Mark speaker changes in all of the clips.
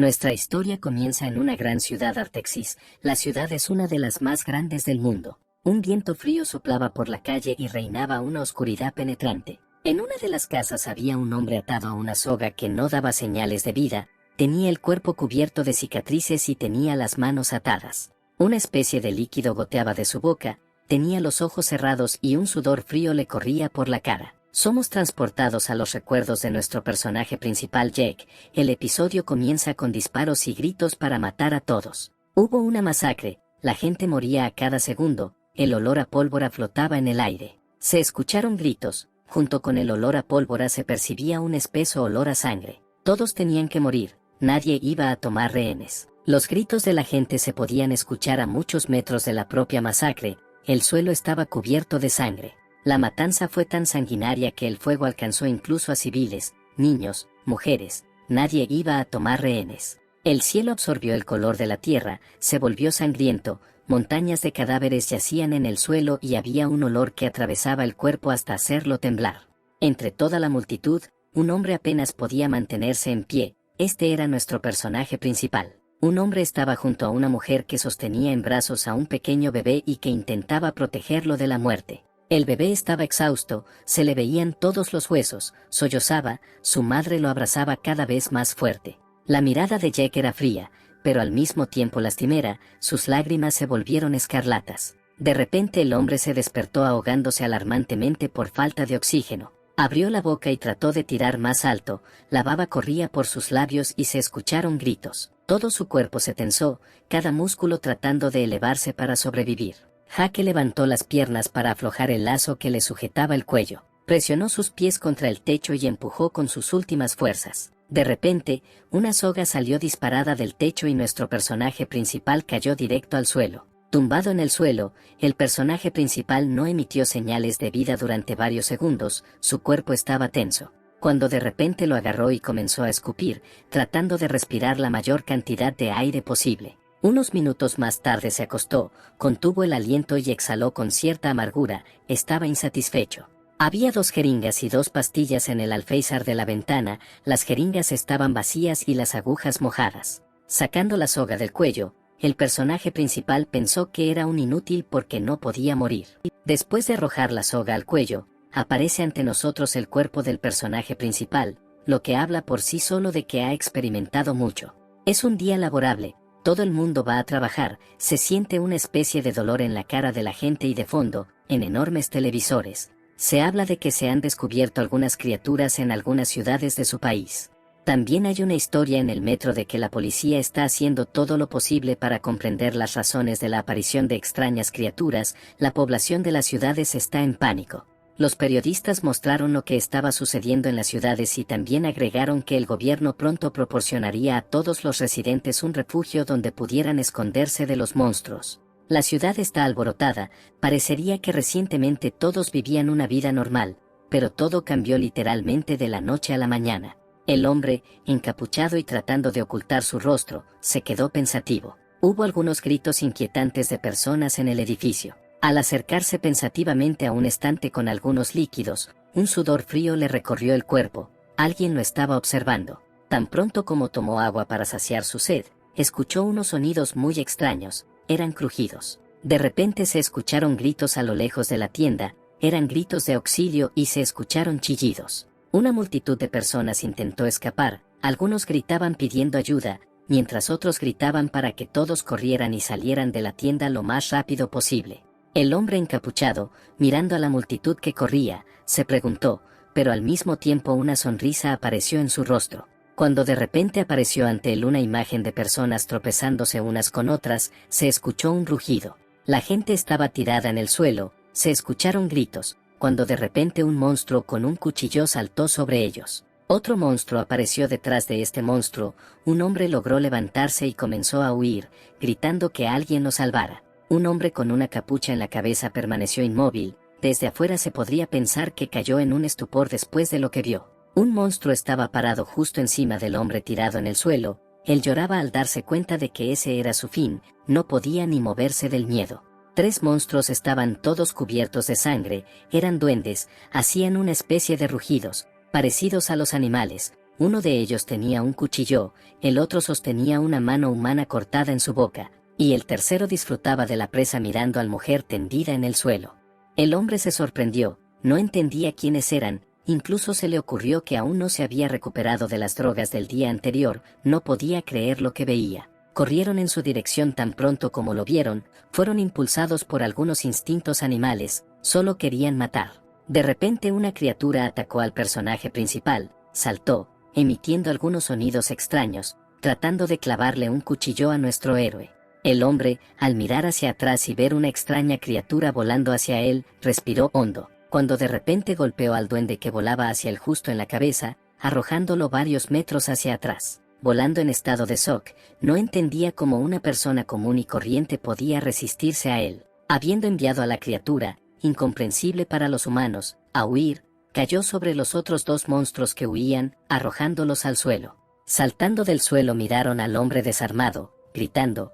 Speaker 1: Nuestra historia comienza en una gran ciudad Artexis. La ciudad es una de las más grandes del mundo. Un viento frío soplaba por la calle y reinaba una oscuridad penetrante. En una de las casas había un hombre atado a una soga que no daba señales de vida, tenía el cuerpo cubierto de cicatrices y tenía las manos atadas. Una especie de líquido goteaba de su boca, tenía los ojos cerrados y un sudor frío le corría por la cara. Somos transportados a los recuerdos de nuestro personaje principal Jake. El episodio comienza con disparos y gritos para matar a todos. Hubo una masacre, la gente moría a cada segundo, el olor a pólvora flotaba en el aire. Se escucharon gritos, junto con el olor a pólvora se percibía un espeso olor a sangre. Todos tenían que morir, nadie iba a tomar rehenes. Los gritos de la gente se podían escuchar a muchos metros de la propia masacre, el suelo estaba cubierto de sangre. La matanza fue tan sanguinaria que el fuego alcanzó incluso a civiles, niños, mujeres, nadie iba a tomar rehenes. El cielo absorbió el color de la tierra, se volvió sangriento, montañas de cadáveres yacían en el suelo y había un olor que atravesaba el cuerpo hasta hacerlo temblar. Entre toda la multitud, un hombre apenas podía mantenerse en pie, este era nuestro personaje principal. Un hombre estaba junto a una mujer que sostenía en brazos a un pequeño bebé y que intentaba protegerlo de la muerte. El bebé estaba exhausto, se le veían todos los huesos, sollozaba, su madre lo abrazaba cada vez más fuerte. La mirada de Jake era fría, pero al mismo tiempo lastimera, sus lágrimas se volvieron escarlatas. De repente el hombre se despertó ahogándose alarmantemente por falta de oxígeno. Abrió la boca y trató de tirar más alto, la baba corría por sus labios y se escucharon gritos. Todo su cuerpo se tensó, cada músculo tratando de elevarse para sobrevivir. Jake levantó las piernas para aflojar el lazo que le sujetaba el cuello. Presionó sus pies contra el techo y empujó con sus últimas fuerzas. De repente, una soga salió disparada del techo y nuestro personaje principal cayó directo al suelo. Tumbado en el suelo, el personaje principal no emitió señales de vida durante varios segundos, su cuerpo estaba tenso. Cuando de repente lo agarró y comenzó a escupir, tratando de respirar la mayor cantidad de aire posible. Unos minutos más tarde se acostó, contuvo el aliento y exhaló con cierta amargura, estaba insatisfecho. Había 2 jeringas y 2 pastillas en el alféizar de la ventana, las jeringas estaban vacías y las agujas mojadas. Sacando la soga del cuello, el personaje principal pensó que era un inútil porque no podía morir. Después de arrojar la soga al cuello, aparece ante nosotros el cuerpo del personaje principal, lo que habla por sí solo de que ha experimentado mucho. Es un día laborable. Todo el mundo va a trabajar, se siente una especie de dolor en la cara de la gente y de fondo, en enormes televisores, se habla de que se han descubierto algunas criaturas en algunas ciudades de su país. También hay una historia en el metro de que la policía está haciendo todo lo posible para comprender las razones de la aparición de extrañas criaturas, la población de las ciudades está en pánico. Los periodistas mostraron lo que estaba sucediendo en las ciudades y también agregaron que el gobierno pronto proporcionaría a todos los residentes un refugio donde pudieran esconderse de los monstruos. La ciudad está alborotada, parecería que recientemente todos vivían una vida normal, pero todo cambió literalmente de la noche a la mañana. El hombre, encapuchado y tratando de ocultar su rostro, se quedó pensativo. Hubo algunos gritos inquietantes de personas en el edificio. Al acercarse pensativamente a un estante con algunos líquidos, un sudor frío le recorrió el cuerpo. Alguien lo estaba observando. Tan pronto como tomó agua para saciar su sed, escuchó unos sonidos muy extraños, eran crujidos. De repente se escucharon gritos a lo lejos de la tienda, eran gritos de auxilio y se escucharon chillidos. Una multitud de personas intentó escapar, algunos gritaban pidiendo ayuda, mientras otros gritaban para que todos corrieran y salieran de la tienda lo más rápido posible. El hombre encapuchado, mirando a la multitud que corría, se preguntó, pero al mismo tiempo una sonrisa apareció en su rostro. Cuando de repente apareció ante él una imagen de personas tropezándose unas con otras, se escuchó un rugido. La gente estaba tirada en el suelo, se escucharon gritos, cuando de repente un monstruo con un cuchillo saltó sobre ellos. Otro monstruo apareció detrás de este monstruo, un hombre logró levantarse y comenzó a huir, gritando que alguien lo salvara. Un hombre con una capucha en la cabeza permaneció inmóvil, desde afuera se podría pensar que cayó en un estupor después de lo que vio. Un monstruo estaba parado justo encima del hombre tirado en el suelo, él lloraba al darse cuenta de que ese era su fin, no podía ni moverse del miedo. 3 monstruos estaban todos cubiertos de sangre, eran duendes, hacían una especie de rugidos, parecidos a los animales, Uno de ellos tenía un cuchillo, el otro sostenía una mano humana cortada en su boca, y el tercero disfrutaba de la presa mirando a la mujer tendida en el suelo. El hombre se sorprendió, no entendía quiénes eran, incluso se le ocurrió que aún no se había recuperado de las drogas del día anterior, no podía creer lo que veía. Corrieron en su dirección tan pronto como lo vieron, fueron impulsados por algunos instintos animales, solo querían matar. De repente una criatura atacó al personaje principal, saltó, emitiendo algunos sonidos extraños, tratando de clavarle un cuchillo a nuestro héroe. El hombre, al mirar hacia atrás y ver una extraña criatura volando hacia él, respiró hondo, cuando de repente golpeó al duende que volaba hacia él justo en la cabeza, arrojándolo varios metros hacia atrás. Volando en estado de shock, no entendía cómo una persona común y corriente podía resistirse a él. Habiendo enviado a la criatura, incomprensible para los humanos, a huir, cayó sobre los otros dos monstruos que huían, arrojándolos al suelo. Saltando del suelo miraron al hombre desarmado, gritando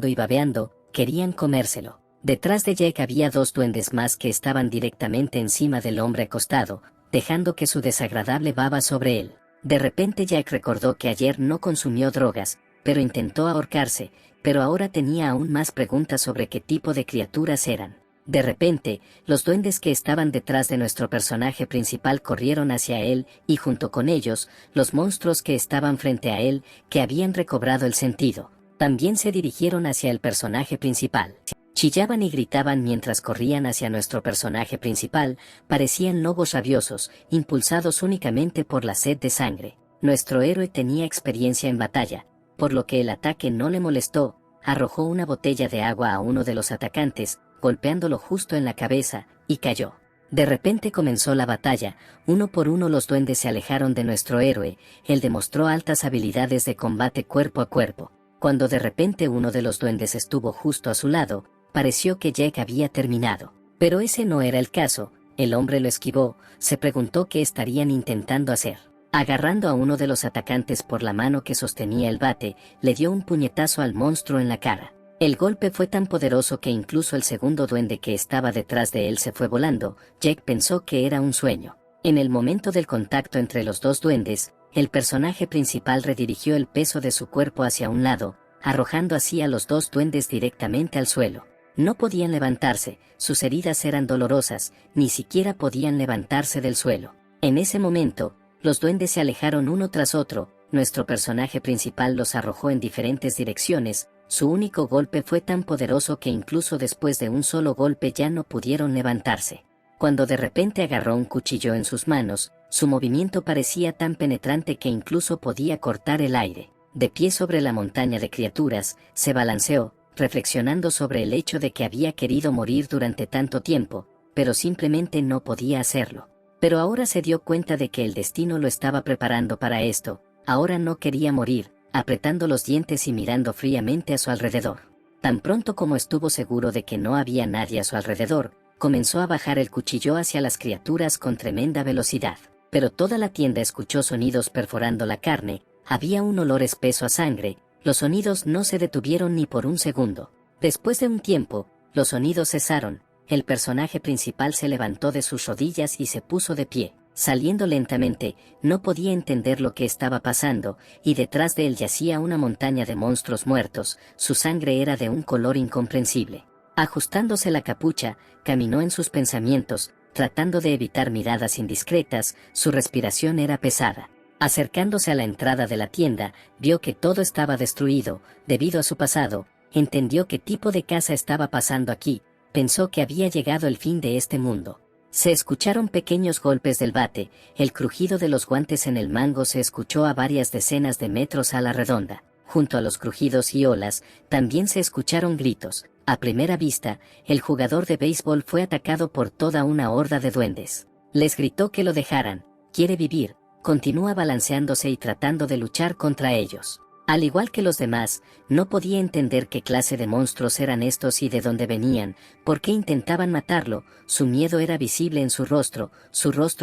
Speaker 1: y babeando, querían comérselo. Detrás de Jack había dos duendes más que estaban directamente encima del hombre acostado, dejando que su desagradable baba sobre él. De repente Jack recordó que ayer no consumió drogas, pero intentó ahorcarse, pero ahora tenía aún más preguntas sobre qué tipo de criaturas eran. De repente, los duendes que estaban detrás de nuestro personaje principal corrieron hacia él, y junto con ellos, los monstruos que estaban frente a él, que habían recobrado el sentido, también se dirigieron hacia el personaje principal. Chillaban y gritaban mientras corrían hacia nuestro personaje principal, parecían lobos rabiosos, impulsados únicamente por la sed de sangre. Nuestro héroe tenía experiencia en batalla, por lo que el ataque no le molestó, arrojó una botella de agua a uno de los atacantes, golpeándolo justo en la cabeza, y cayó. De repente comenzó la batalla, uno por uno los duendes se alejaron de nuestro héroe, él demostró altas habilidades de combate cuerpo a cuerpo. Cuando de repente uno de los duendes estuvo justo a su lado, pareció que Jack había terminado. Pero ese no era el caso, el hombre lo esquivó, se preguntó qué estarían intentando hacer. Agarrando a uno de los atacantes por la mano que sostenía el bate, le dio un puñetazo al monstruo en la cara. El golpe fue tan poderoso que incluso el segundo duende que estaba detrás de él se fue volando. Jack pensó que era un sueño. En el momento del contacto entre los dos duendes, el personaje principal redirigió el peso de su cuerpo hacia un lado, arrojando así a los dos duendes directamente al suelo. No podían levantarse, sus heridas eran dolorosas, ni siquiera podían levantarse del suelo. En ese momento, los duendes se alejaron uno tras otro, nuestro personaje principal los arrojó en diferentes direcciones, su único golpe fue tan poderoso que incluso después de un solo golpe ya no pudieron levantarse. Cuando de repente agarró un cuchillo en sus manos, su movimiento parecía tan penetrante que incluso podía cortar el aire. De pie sobre la montaña de criaturas, se balanceó, reflexionando sobre el hecho de que había querido morir durante tanto tiempo, pero simplemente no podía hacerlo. Pero ahora se dio cuenta de que el destino lo estaba preparando para esto, ahora no quería morir, apretando los dientes y mirando fríamente a su alrededor. Tan pronto como estuvo seguro de que no había nadie a su alrededor, comenzó a bajar el cuchillo hacia las criaturas con tremenda velocidad. Pero toda la tienda escuchó sonidos perforando la carne, había un olor espeso a sangre, los sonidos no se detuvieron ni por un segundo. Después de un tiempo, los sonidos cesaron, el personaje principal se levantó de sus rodillas y se puso de pie. Saliendo lentamente, no podía entender lo que estaba pasando, y detrás de él yacía una montaña de monstruos muertos, su sangre era de un color incomprensible. Ajustándose la capucha, caminó en sus pensamientos, tratando de evitar miradas indiscretas, su respiración era pesada. Acercándose a la entrada de la tienda, vio que todo estaba destruido, debido a su pasado, entendió qué tipo de casa estaba pasando aquí, pensó que había llegado el fin de este mundo. Se escucharon pequeños golpes del bate, el crujido de los guantes en el mango se escuchó a varias decenas de metros a la redonda. Junto a los crujidos y olas, también se escucharon gritos. A primera vista, el jugador de béisbol fue atacado por toda una horda de duendes. Les gritó que lo dejaran, quiere vivir, continúa balanceándose y tratando de luchar contra ellos. Al igual que los demás, no podía entender qué clase de monstruos eran estos y de dónde venían, por qué intentaban matarlo, su miedo era visible en su rostro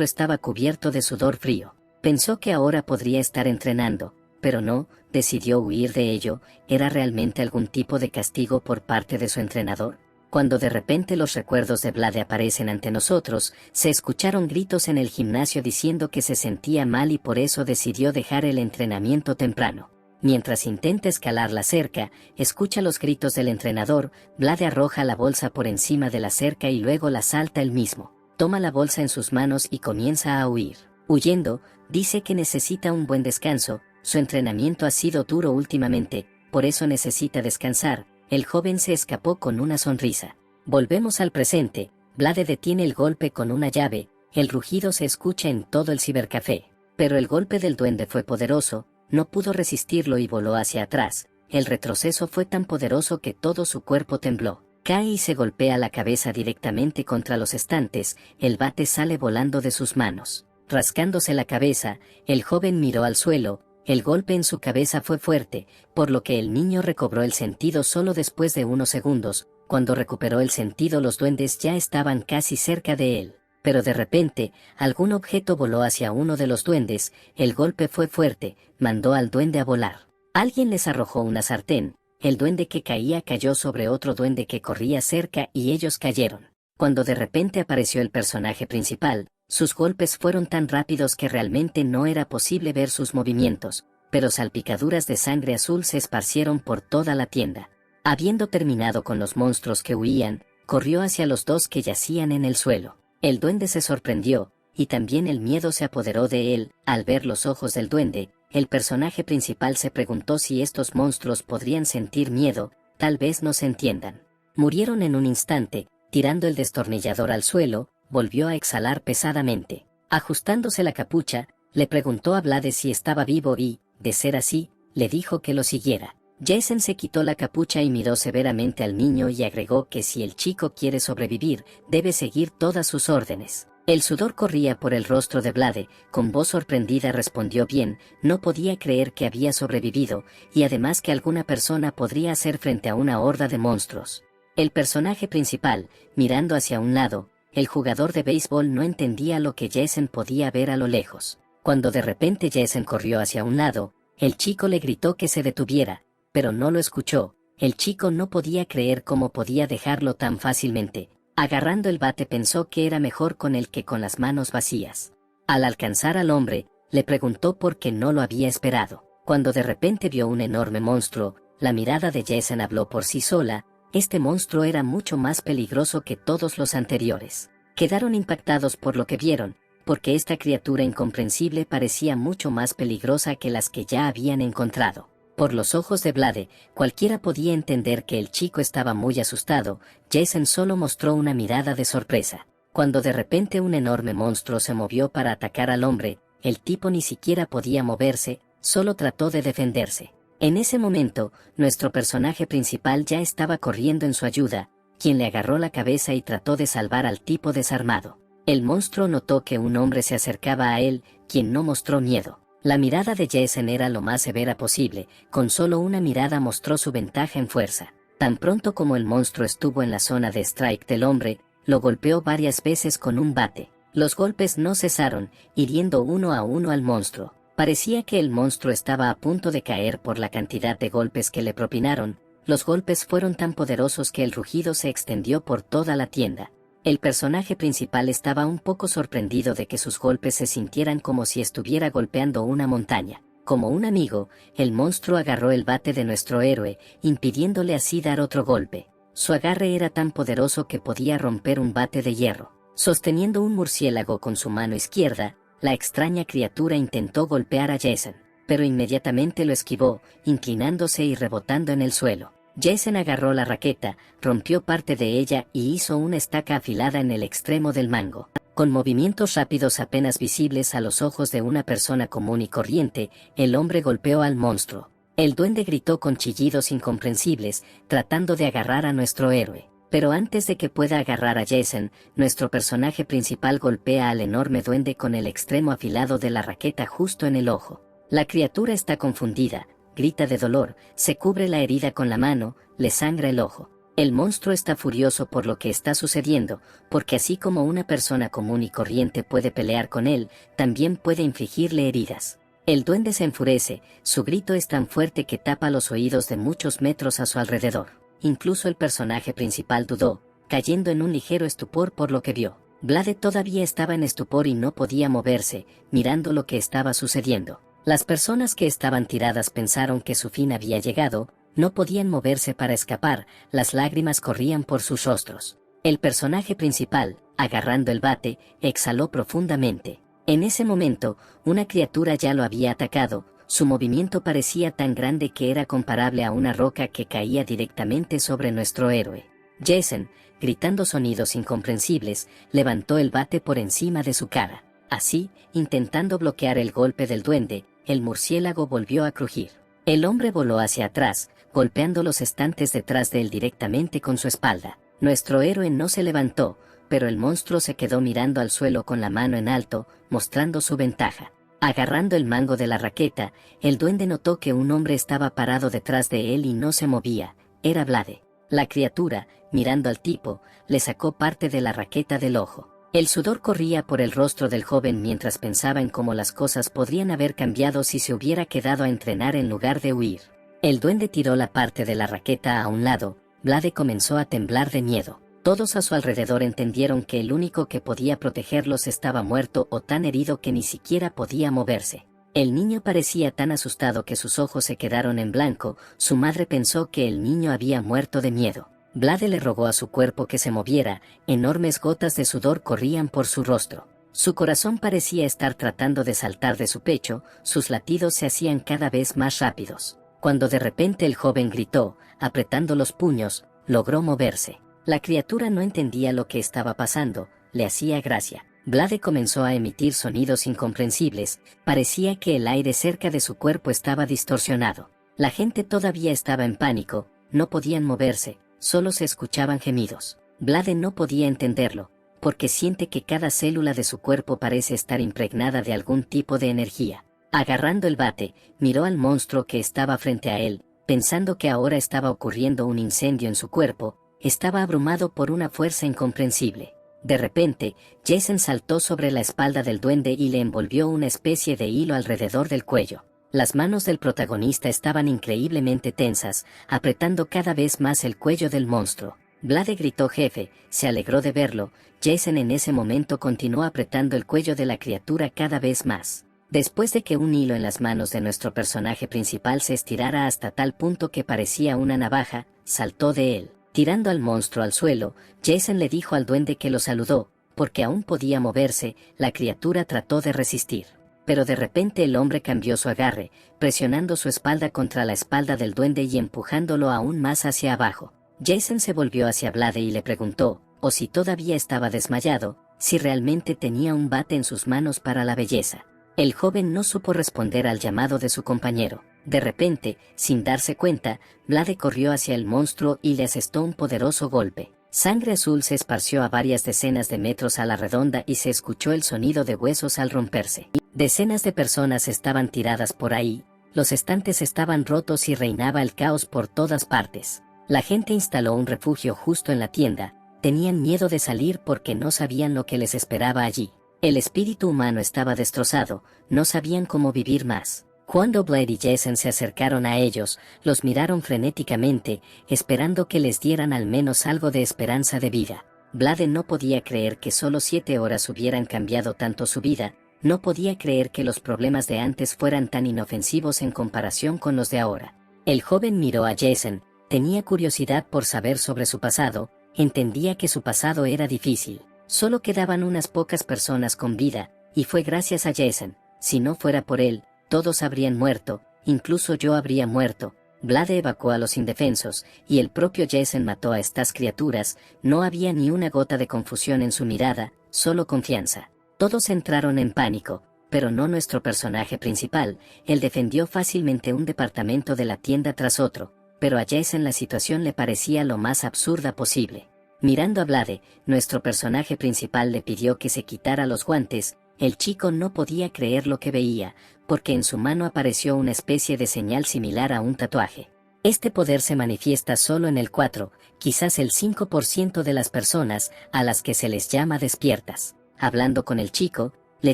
Speaker 1: estaba cubierto de sudor frío. Pensó que ahora podría estar entrenando, pero no, decidió huir de ello, ¿era realmente algún tipo de castigo por parte de su entrenador? Cuando de repente los recuerdos de Vlade aparecen ante nosotros, se escucharon gritos en el gimnasio diciendo que se sentía mal y por eso decidió dejar el entrenamiento temprano. Mientras intenta escalar la cerca, escucha los gritos del entrenador. Vlade arroja la bolsa por encima de la cerca y luego la salta él mismo. Toma la bolsa en sus manos y comienza a huir. Huyendo, dice que necesita un buen descanso, su entrenamiento ha sido duro últimamente, por eso necesita descansar. El joven se escapó con una sonrisa. Volvemos al presente. Vlade detiene el golpe con una llave, el rugido se escucha en todo el cibercafé. Pero el golpe del duende fue poderoso, no pudo resistirlo y voló hacia atrás. El retroceso fue tan poderoso que todo su cuerpo tembló. Cae y se golpea la cabeza directamente contra los estantes, el bate sale volando de sus manos. Rascándose la cabeza, el joven miró al suelo. El golpe en su cabeza fue fuerte, por lo que el niño recobró el sentido solo después de unos segundos. Cuando recuperó el sentido, los duendes ya estaban casi cerca de él. Pero de repente, algún objeto voló hacia uno de los duendes, el golpe fue fuerte, mandó al duende a volar. Alguien les arrojó una sartén, el duende que caía cayó sobre otro duende que corría cerca y ellos cayeron. Cuando de repente apareció el personaje principal, sus golpes fueron tan rápidos que realmente no era posible ver sus movimientos, pero salpicaduras de sangre azul se esparcieron por toda la tienda. Habiendo terminado con los monstruos que huían, corrió hacia los dos que yacían en el suelo. El duende se sorprendió, y también el miedo se apoderó de él. Al ver los ojos del duende, el personaje principal se preguntó si estos monstruos podrían sentir miedo, tal vez no se entiendan. Murieron en un instante, tirando el destornillador al suelo, volvió a exhalar pesadamente. Ajustándose la capucha, le preguntó a Vlade si estaba vivo y, de ser así, le dijo que lo siguiera. Jason se quitó la capucha y miró severamente al niño y agregó que si el chico quiere sobrevivir, debe seguir todas sus órdenes. El sudor corría por el rostro de Vlade, con voz sorprendida respondió bien, no podía creer que había sobrevivido, y además que alguna persona podría hacer frente a una horda de monstruos. El personaje principal, mirando hacia un lado, el jugador de béisbol no entendía lo que Jason podía ver a lo lejos. Cuando de repente Jason corrió hacia un lado, el chico le gritó que se detuviera, pero no lo escuchó. El chico no podía creer cómo podía dejarlo tan fácilmente. Agarrando el bate pensó que era mejor con él que con las manos vacías. Al alcanzar al hombre, le preguntó por qué no lo había esperado. Cuando de repente vio un enorme monstruo, la mirada de Jason habló por sí sola. Este monstruo era mucho más peligroso que todos los anteriores. Quedaron impactados por lo que vieron, porque esta criatura incomprensible parecía mucho más peligrosa que las que ya habían encontrado. Por los ojos de Vlade, cualquiera podía entender que el chico estaba muy asustado. Jason solo mostró una mirada de sorpresa. Cuando de repente un enorme monstruo se movió para atacar al hombre, el tipo ni siquiera podía moverse, solo trató de defenderse. En ese momento, nuestro personaje principal ya estaba corriendo en su ayuda, quien le agarró la cabeza y trató de salvar al tipo desarmado. El monstruo notó que un hombre se acercaba a él, quien no mostró miedo. La mirada de Jason era lo más severa posible, con solo una mirada mostró su ventaja en fuerza. Tan pronto como el monstruo estuvo en la zona de strike del hombre, lo golpeó varias veces con un bate. Los golpes no cesaron, hiriendo uno a uno al monstruo. Parecía que el monstruo estaba a punto de caer por la cantidad de golpes que le propinaron. Los golpes fueron tan poderosos que el rugido se extendió por toda la tienda. El personaje principal estaba un poco sorprendido de que sus golpes se sintieran como si estuviera golpeando una montaña. Como un amigo, el monstruo agarró el bate de nuestro héroe, impidiéndole así dar otro golpe. Su agarre era tan poderoso que podía romper un bate de hierro. Sosteniendo un murciélago con su mano izquierda, la extraña criatura intentó golpear a Jason, pero inmediatamente lo esquivó, inclinándose y rebotando en el suelo. Jason agarró la raqueta, rompió parte de ella y hizo una estaca afilada en el extremo del mango. Con movimientos rápidos apenas visibles a los ojos de una persona común y corriente, el hombre golpeó al monstruo. El duende gritó con chillidos incomprensibles, tratando de agarrar a nuestro héroe. Pero antes de que pueda agarrar a Jason, nuestro personaje principal golpea al enorme duende con el extremo afilado de la raqueta justo en el ojo. La criatura está confundida, grita de dolor, se cubre la herida con la mano, le sangra el ojo. El monstruo está furioso por lo que está sucediendo, porque así como una persona común y corriente puede pelear con él, también puede infligirle heridas. El duende se enfurece, su grito es tan fuerte que tapa los oídos de muchos metros a su alrededor. incluso el personaje principal dudó, cayendo en un ligero estupor por lo que vio. Vlade todavía estaba en estupor y no podía moverse, mirando lo que estaba sucediendo. Las personas que estaban tiradas pensaron que su fin había llegado, no podían moverse para escapar, las lágrimas corrían por sus rostros. El personaje principal, agarrando el bate, exhaló profundamente. En ese momento, una criatura ya lo había atacado, su movimiento parecía tan grande que era comparable a una roca que caía directamente sobre nuestro héroe. Jason, gritando sonidos incomprensibles, levantó el bate por encima de su cara. Así, intentando bloquear el golpe del duende, el murciélago volvió a crujir. El hombre voló hacia atrás, golpeando los estantes detrás de él directamente con su espalda. Nuestro héroe no se levantó, pero el monstruo se quedó mirando al suelo con la mano en alto, mostrando su ventaja. Agarrando el mango de la raqueta, el duende notó que un hombre estaba parado detrás de él y no se movía. Era Vlade. La criatura, mirando al tipo, le sacó parte de la raqueta del ojo. El sudor corría por el rostro del joven mientras pensaba en cómo las cosas podrían haber cambiado si se hubiera quedado a entrenar en lugar de huir. El duende tiró la parte de la raqueta a un lado. Vlade comenzó a temblar de miedo. Todos a su alrededor entendieron que el único que podía protegerlos estaba muerto o tan herido que ni siquiera podía moverse. El niño parecía tan asustado que sus ojos se quedaron en blanco. Su madre pensó que el niño había muerto de miedo. Vlade le rogó a su cuerpo que se moviera, enormes gotas de sudor corrían por su rostro. Su corazón parecía estar tratando de saltar de su pecho, sus latidos se hacían cada vez más rápidos. Cuando de repente el joven gritó, apretando los puños, logró moverse. La criatura no entendía lo que estaba pasando, le hacía gracia. Vlade comenzó a emitir sonidos incomprensibles, parecía que el aire cerca de su cuerpo estaba distorsionado. La gente todavía estaba en pánico, no podían moverse, solo se escuchaban gemidos. Vlade no podía entenderlo, porque siente que cada célula de su cuerpo parece estar impregnada de algún tipo de energía. Agarrando el bate, miró al monstruo que estaba frente a él, pensando que ahora estaba ocurriendo un incendio en su cuerpo. Estaba abrumado por una fuerza incomprensible. De repente, Jason saltó sobre la espalda del duende y le envolvió una especie de hilo alrededor del cuello. Las manos del protagonista estaban increíblemente tensas, apretando cada vez más el cuello del monstruo. Vlade gritó jefe, se alegró de verlo. Jason en ese momento continuó apretando el cuello de la criatura cada vez más. Después de que un hilo en las manos de nuestro personaje principal se estirara hasta tal punto que parecía una navaja, saltó de él. Tirando al monstruo al suelo, Jason le dijo al duende que lo saludó, porque aún podía moverse. La criatura trató de resistir. Pero de repente el hombre cambió su agarre, presionando su espalda contra la espalda del duende y empujándolo aún más hacia abajo. Jason se volvió hacia Vlade y le preguntó, o si todavía estaba desmayado, si realmente tenía un bate en sus manos para la belleza. El joven no supo responder al llamado de su compañero. De repente, sin darse cuenta, Vlade corrió hacia el monstruo y le asestó un poderoso golpe. Sangre azul se esparció a varias decenas de metros a la redonda y se escuchó el sonido de huesos al romperse. Decenas de personas estaban tiradas por ahí, los estantes estaban rotos y reinaba el caos por todas partes. La gente instaló un refugio justo en la tienda, tenían miedo de salir porque no sabían lo que les esperaba allí. El espíritu humano estaba destrozado, no sabían cómo vivir más. Cuando Vlade y Jason se acercaron a ellos, los miraron frenéticamente, esperando que les dieran al menos algo de esperanza de vida. Vlade no podía creer que solo 7 horas hubieran cambiado tanto su vida, no podía creer que los problemas de antes fueran tan inofensivos en comparación con los de ahora. El joven miró a Jason, tenía curiosidad por saber sobre su pasado, entendía que su pasado era difícil. Solo quedaban unas pocas personas con vida, y fue gracias a Jason. Si no fuera por él, todos habrían muerto, incluso yo habría muerto. Vlade evacuó a los indefensos, y el propio Jason mató a estas criaturas. No había ni una gota de confusión en su mirada, solo confianza. Todos entraron en pánico, pero no nuestro personaje principal. Él defendió fácilmente un departamento de la tienda tras otro, pero a Jason la situación le parecía lo más absurda posible. Mirando a Vlade, nuestro personaje principal le pidió que se quitara los guantes. El chico no podía creer lo que veía, porque en su mano apareció una especie de señal similar a un tatuaje. Este poder se manifiesta solo en el 4, quizás el 5% de las personas a las que se les llama despiertas. Hablando con el chico, le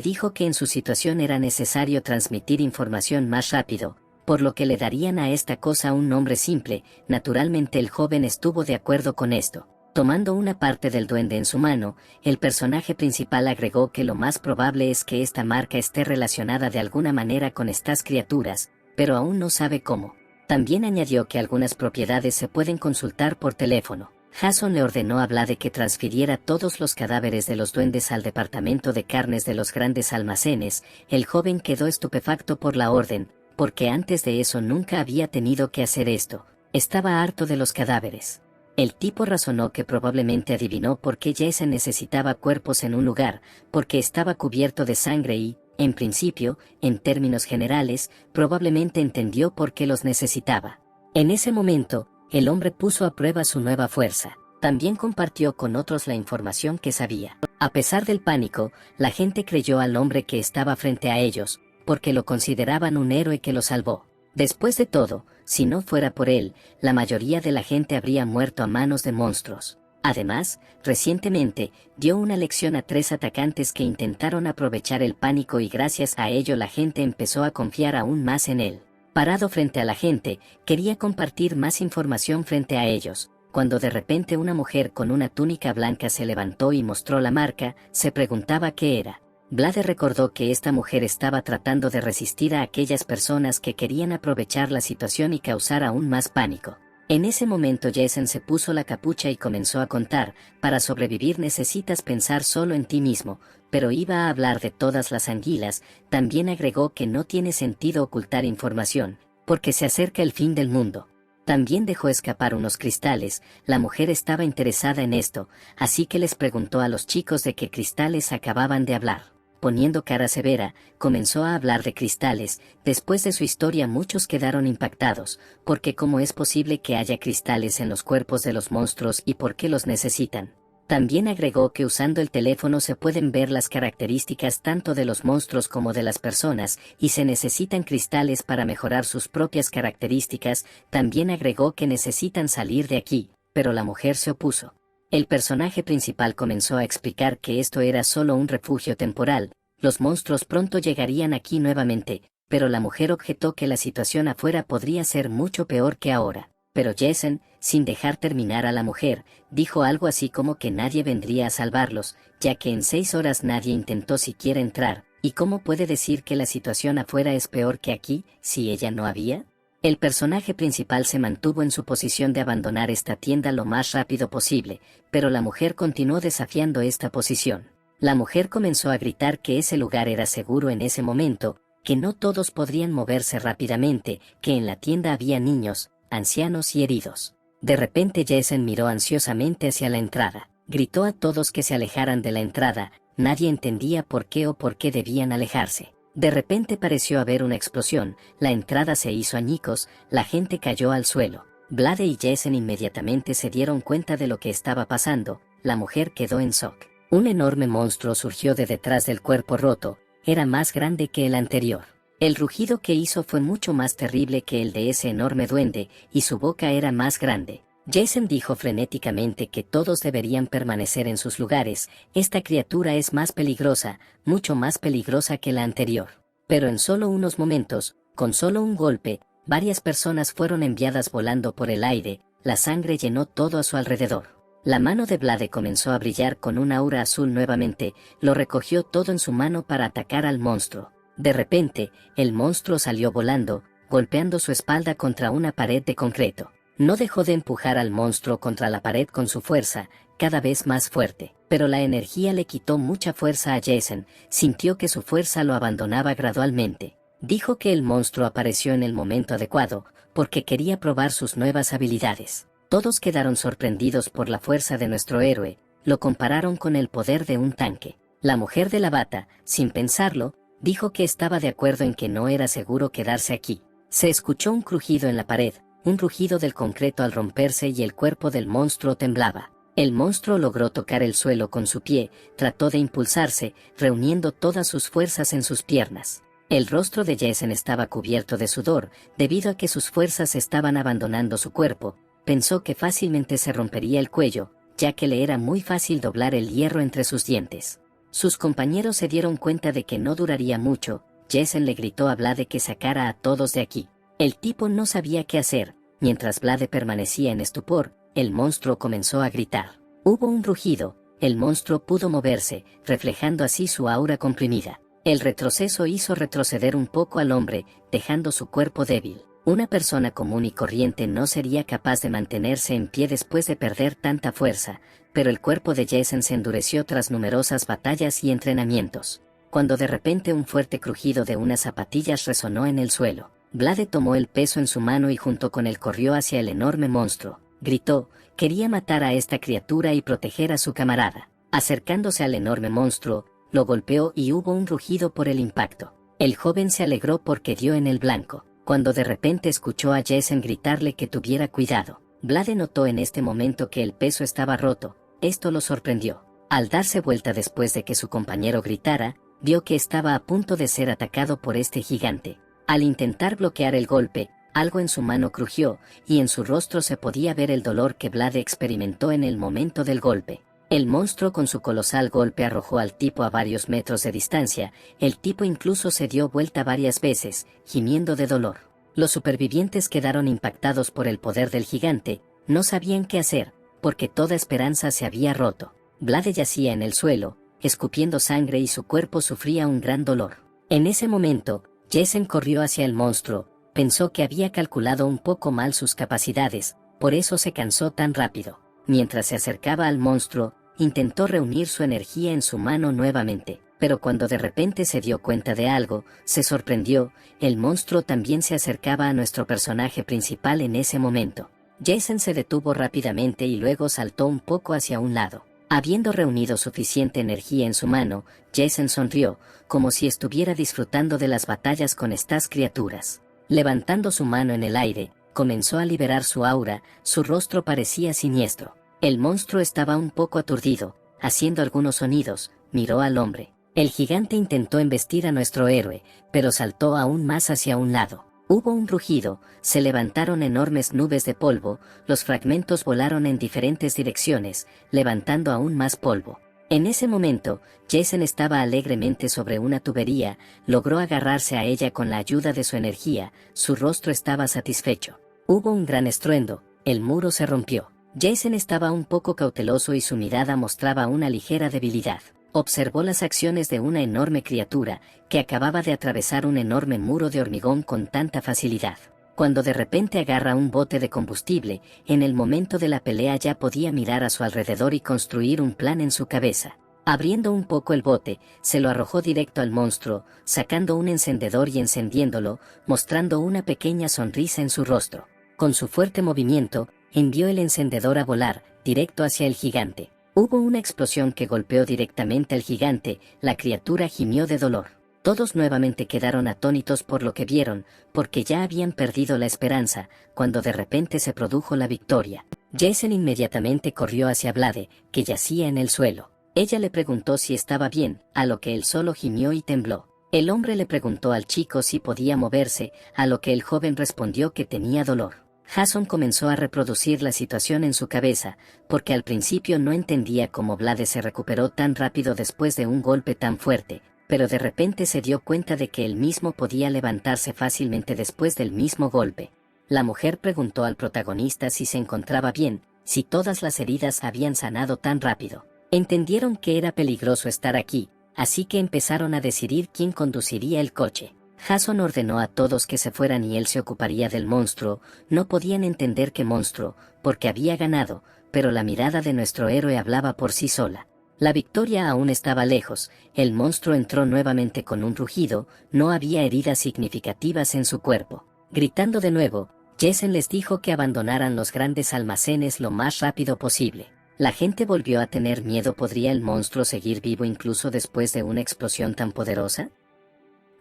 Speaker 1: dijo que en su situación era necesario transmitir información más rápido, por lo que le darían a esta cosa un nombre simple. Naturalmente el joven estuvo de acuerdo con esto. Tomando una parte del duende en su mano, el personaje principal agregó que lo más probable es que esta marca esté relacionada de alguna manera con estas criaturas, pero aún no sabe cómo. También añadió que algunas propiedades se pueden consultar por teléfono. Jason le ordenó a Blade que transfiriera todos los cadáveres de los duendes al departamento de carnes de los grandes almacenes. El joven quedó estupefacto por la orden, porque antes de eso nunca había tenido que hacer esto. Estaba harto de los cadáveres. El tipo razonó que probablemente adivinó por qué Jason necesitaba cuerpos en un lugar, porque estaba cubierto de sangre y, en principio, en términos generales, probablemente entendió por qué los necesitaba. En ese momento, el hombre puso a prueba su nueva fuerza. También compartió con otros la información que sabía. A pesar del pánico, la gente creyó al hombre que estaba frente a ellos, porque lo consideraban un héroe que lo salvó. Después de todo, si no fuera por él, la mayoría de la gente habría muerto a manos de monstruos. Además, recientemente, dio una lección a 3 atacantes que intentaron aprovechar el pánico y gracias a ello la gente empezó a confiar aún más en él. Parado frente a la gente, quería compartir más información frente a ellos. Cuando de repente una mujer con una túnica blanca se levantó y mostró la marca, se preguntaba qué era. Blade recordó que esta mujer estaba tratando de resistir a aquellas personas que querían aprovechar la situación y causar aún más pánico. En ese momento Jason se puso la capucha y comenzó a contar: para sobrevivir necesitas pensar solo en ti mismo, pero iba a hablar de todas las anguilas. También agregó que no tiene sentido ocultar información, porque se acerca el fin del mundo. También dejó escapar unos cristales. La mujer estaba interesada en esto, así que les preguntó a los chicos de qué cristales acababan de hablar. Poniendo cara severa, comenzó a hablar de cristales. Después de su historia muchos quedaron impactados, porque cómo es posible que haya cristales en los cuerpos de los monstruos y por qué los necesitan. También agregó que usando el teléfono se pueden ver las características tanto de los monstruos como de las personas, y se necesitan cristales para mejorar sus propias características. También agregó que necesitan salir de aquí, pero la mujer se opuso. El personaje principal comenzó a explicar que esto era solo un refugio temporal, los monstruos pronto llegarían aquí nuevamente, pero la mujer objetó que la situación afuera podría ser mucho peor que ahora. Pero Jason, sin dejar terminar a la mujer, dijo algo así como que nadie vendría a salvarlos, ya que en 6 horas nadie intentó siquiera entrar. ¿Y cómo puede decir que la situación afuera es peor que aquí, si ella no había? El personaje principal se mantuvo en su posición de abandonar esta tienda lo más rápido posible, pero la mujer continuó desafiando esta posición. La mujer comenzó a gritar que ese lugar era seguro en ese momento, que no todos podrían moverse rápidamente, que en la tienda había niños, ancianos y heridos. De repente Jason miró ansiosamente hacia la entrada. Gritó a todos que se alejaran de la entrada. Nadie entendía por qué debían alejarse. De repente pareció haber una explosión, la entrada se hizo añicos, la gente cayó al suelo. Blade y Jason inmediatamente se dieron cuenta de lo que estaba pasando. La mujer quedó en shock. Un enorme monstruo surgió de detrás del cuerpo roto. Era más grande que el anterior. El rugido que hizo fue mucho más terrible que el de ese enorme duende, y su boca era más grande. Jason dijo frenéticamente que todos deberían permanecer en sus lugares. Esta criatura es más peligrosa, mucho más peligrosa que la anterior. Pero en solo unos momentos, con solo un golpe, varias personas fueron enviadas volando por el aire. La sangre llenó todo a su alrededor. La mano de Blade comenzó a brillar con un aura azul nuevamente. Lo recogió todo en su mano para atacar al monstruo. De repente, el monstruo salió volando, golpeando su espalda contra una pared de concreto. No dejó de empujar al monstruo contra la pared con su fuerza, cada vez más fuerte. Pero la energía le quitó mucha fuerza a Jason. Sintió que su fuerza lo abandonaba gradualmente. Dijo que el monstruo apareció en el momento adecuado, porque quería probar sus nuevas habilidades. Todos quedaron sorprendidos por la fuerza de nuestro héroe. Lo compararon con el poder de un tanque. La mujer de la bata, sin pensarlo, dijo que estaba de acuerdo en que no era seguro quedarse aquí. Se escuchó un crujido en la pared, un rugido del concreto al romperse y el cuerpo del monstruo temblaba. El monstruo logró tocar el suelo con su pie, trató de impulsarse, reuniendo todas sus fuerzas en sus piernas. El rostro de Jason estaba cubierto de sudor, debido a que sus fuerzas estaban abandonando su cuerpo. Pensó que fácilmente se rompería el cuello, ya que le era muy fácil doblar el hierro entre sus dientes. Sus compañeros se dieron cuenta de que no duraría mucho. Jason le gritó a Blade que sacara a todos de aquí. El tipo no sabía qué hacer. Mientras Vlade permanecía en estupor, el monstruo comenzó a gritar. Hubo un rugido, el monstruo pudo moverse, reflejando así su aura comprimida. El retroceso hizo retroceder un poco al hombre, dejando su cuerpo débil. Una persona común y corriente no sería capaz de mantenerse en pie después de perder tanta fuerza, pero el cuerpo de Jason se endureció tras numerosas batallas y entrenamientos. Cuando de repente un fuerte crujido de unas zapatillas resonó en el suelo, Vlade tomó el peso en su mano y junto con él corrió hacia el enorme monstruo. Gritó, quería matar a esta criatura y proteger a su camarada. Acercándose al enorme monstruo, lo golpeó y hubo un rugido por el impacto. El joven se alegró porque dio en el blanco, cuando de repente escuchó a Jason gritarle que tuviera cuidado. Vlade notó en este momento que el peso estaba roto. Esto lo sorprendió. Al darse vuelta después de que su compañero gritara, vio que estaba a punto de ser atacado por este gigante. Al intentar bloquear el golpe, algo en su mano crujió, y en su rostro se podía ver el dolor que Vlade experimentó en el momento del golpe. El monstruo con su colosal golpe arrojó al tipo a varios metros de distancia. El tipo incluso se dio vuelta varias veces, gimiendo de dolor. Los supervivientes quedaron impactados por el poder del gigante, no sabían qué hacer, porque toda esperanza se había roto. Vlade yacía en el suelo, escupiendo sangre y su cuerpo sufría un gran dolor. En ese momento, Jason corrió hacia el monstruo, pensó que había calculado un poco mal sus capacidades, por eso se cansó tan rápido. Mientras se acercaba al monstruo, intentó reunir su energía en su mano nuevamente, pero cuando de repente se dio cuenta de algo, se sorprendió, el monstruo también se acercaba a nuestro personaje principal en ese momento. Jason se detuvo rápidamente y luego saltó un poco hacia un lado. Habiendo reunido suficiente energía en su mano, Jason sonrió, como si estuviera disfrutando de las batallas con estas criaturas. Levantando su mano en el aire, comenzó a liberar su aura, su rostro parecía siniestro. El monstruo estaba un poco aturdido, haciendo algunos sonidos, miró al hombre. El gigante intentó embestir a nuestro héroe, pero saltó aún más hacia un lado. Hubo un rugido, se levantaron enormes nubes de polvo, los fragmentos volaron en diferentes direcciones, levantando aún más polvo. En ese momento, Jason estaba alegremente sobre una tubería, logró agarrarse a ella con la ayuda de su energía, su rostro estaba satisfecho. Hubo un gran estruendo, el muro se rompió. Jason estaba un poco cauteloso y su mirada mostraba una ligera debilidad. Observó las acciones de una enorme criatura, que acababa de atravesar un enorme muro de hormigón con tanta facilidad. Cuando de repente agarra un bote de combustible, en el momento de la pelea ya podía mirar a su alrededor y construir un plan en su cabeza. Abriendo un poco el bote, se lo arrojó directo al monstruo, sacando un encendedor y encendiéndolo, mostrando una pequeña sonrisa en su rostro. Con su fuerte movimiento, envió el encendedor a volar, directo hacia el gigante. Hubo una explosión que golpeó directamente al gigante, la criatura gimió de dolor. Todos nuevamente quedaron atónitos por lo que vieron, porque ya habían perdido la esperanza, cuando de repente se produjo la victoria. Jason inmediatamente corrió hacia Vlade, que yacía en el suelo. Ella le preguntó si estaba bien, a lo que él solo gimió y tembló. El hombre le preguntó al chico si podía moverse, a lo que el joven respondió que tenía dolor. Jason comenzó a reproducir la situación en su cabeza, porque al principio no entendía cómo Vlade se recuperó tan rápido después de un golpe tan fuerte, pero de repente se dio cuenta de que él mismo podía levantarse fácilmente después del mismo golpe. La mujer preguntó al protagonista si se encontraba bien, si todas las heridas habían sanado tan rápido. Entendieron que era peligroso estar aquí, así que empezaron a decidir quién conduciría el coche. Jason ordenó a todos que se fueran y él se ocuparía del monstruo. No podían entender qué monstruo, porque había ganado, pero la mirada de nuestro héroe hablaba por sí sola. La victoria aún estaba lejos, el monstruo entró nuevamente con un rugido, no había heridas significativas en su cuerpo. Gritando de nuevo, Jason les dijo que abandonaran los grandes almacenes lo más rápido posible. La gente volvió a tener miedo. ¿Podría el monstruo seguir vivo incluso después de una explosión tan poderosa?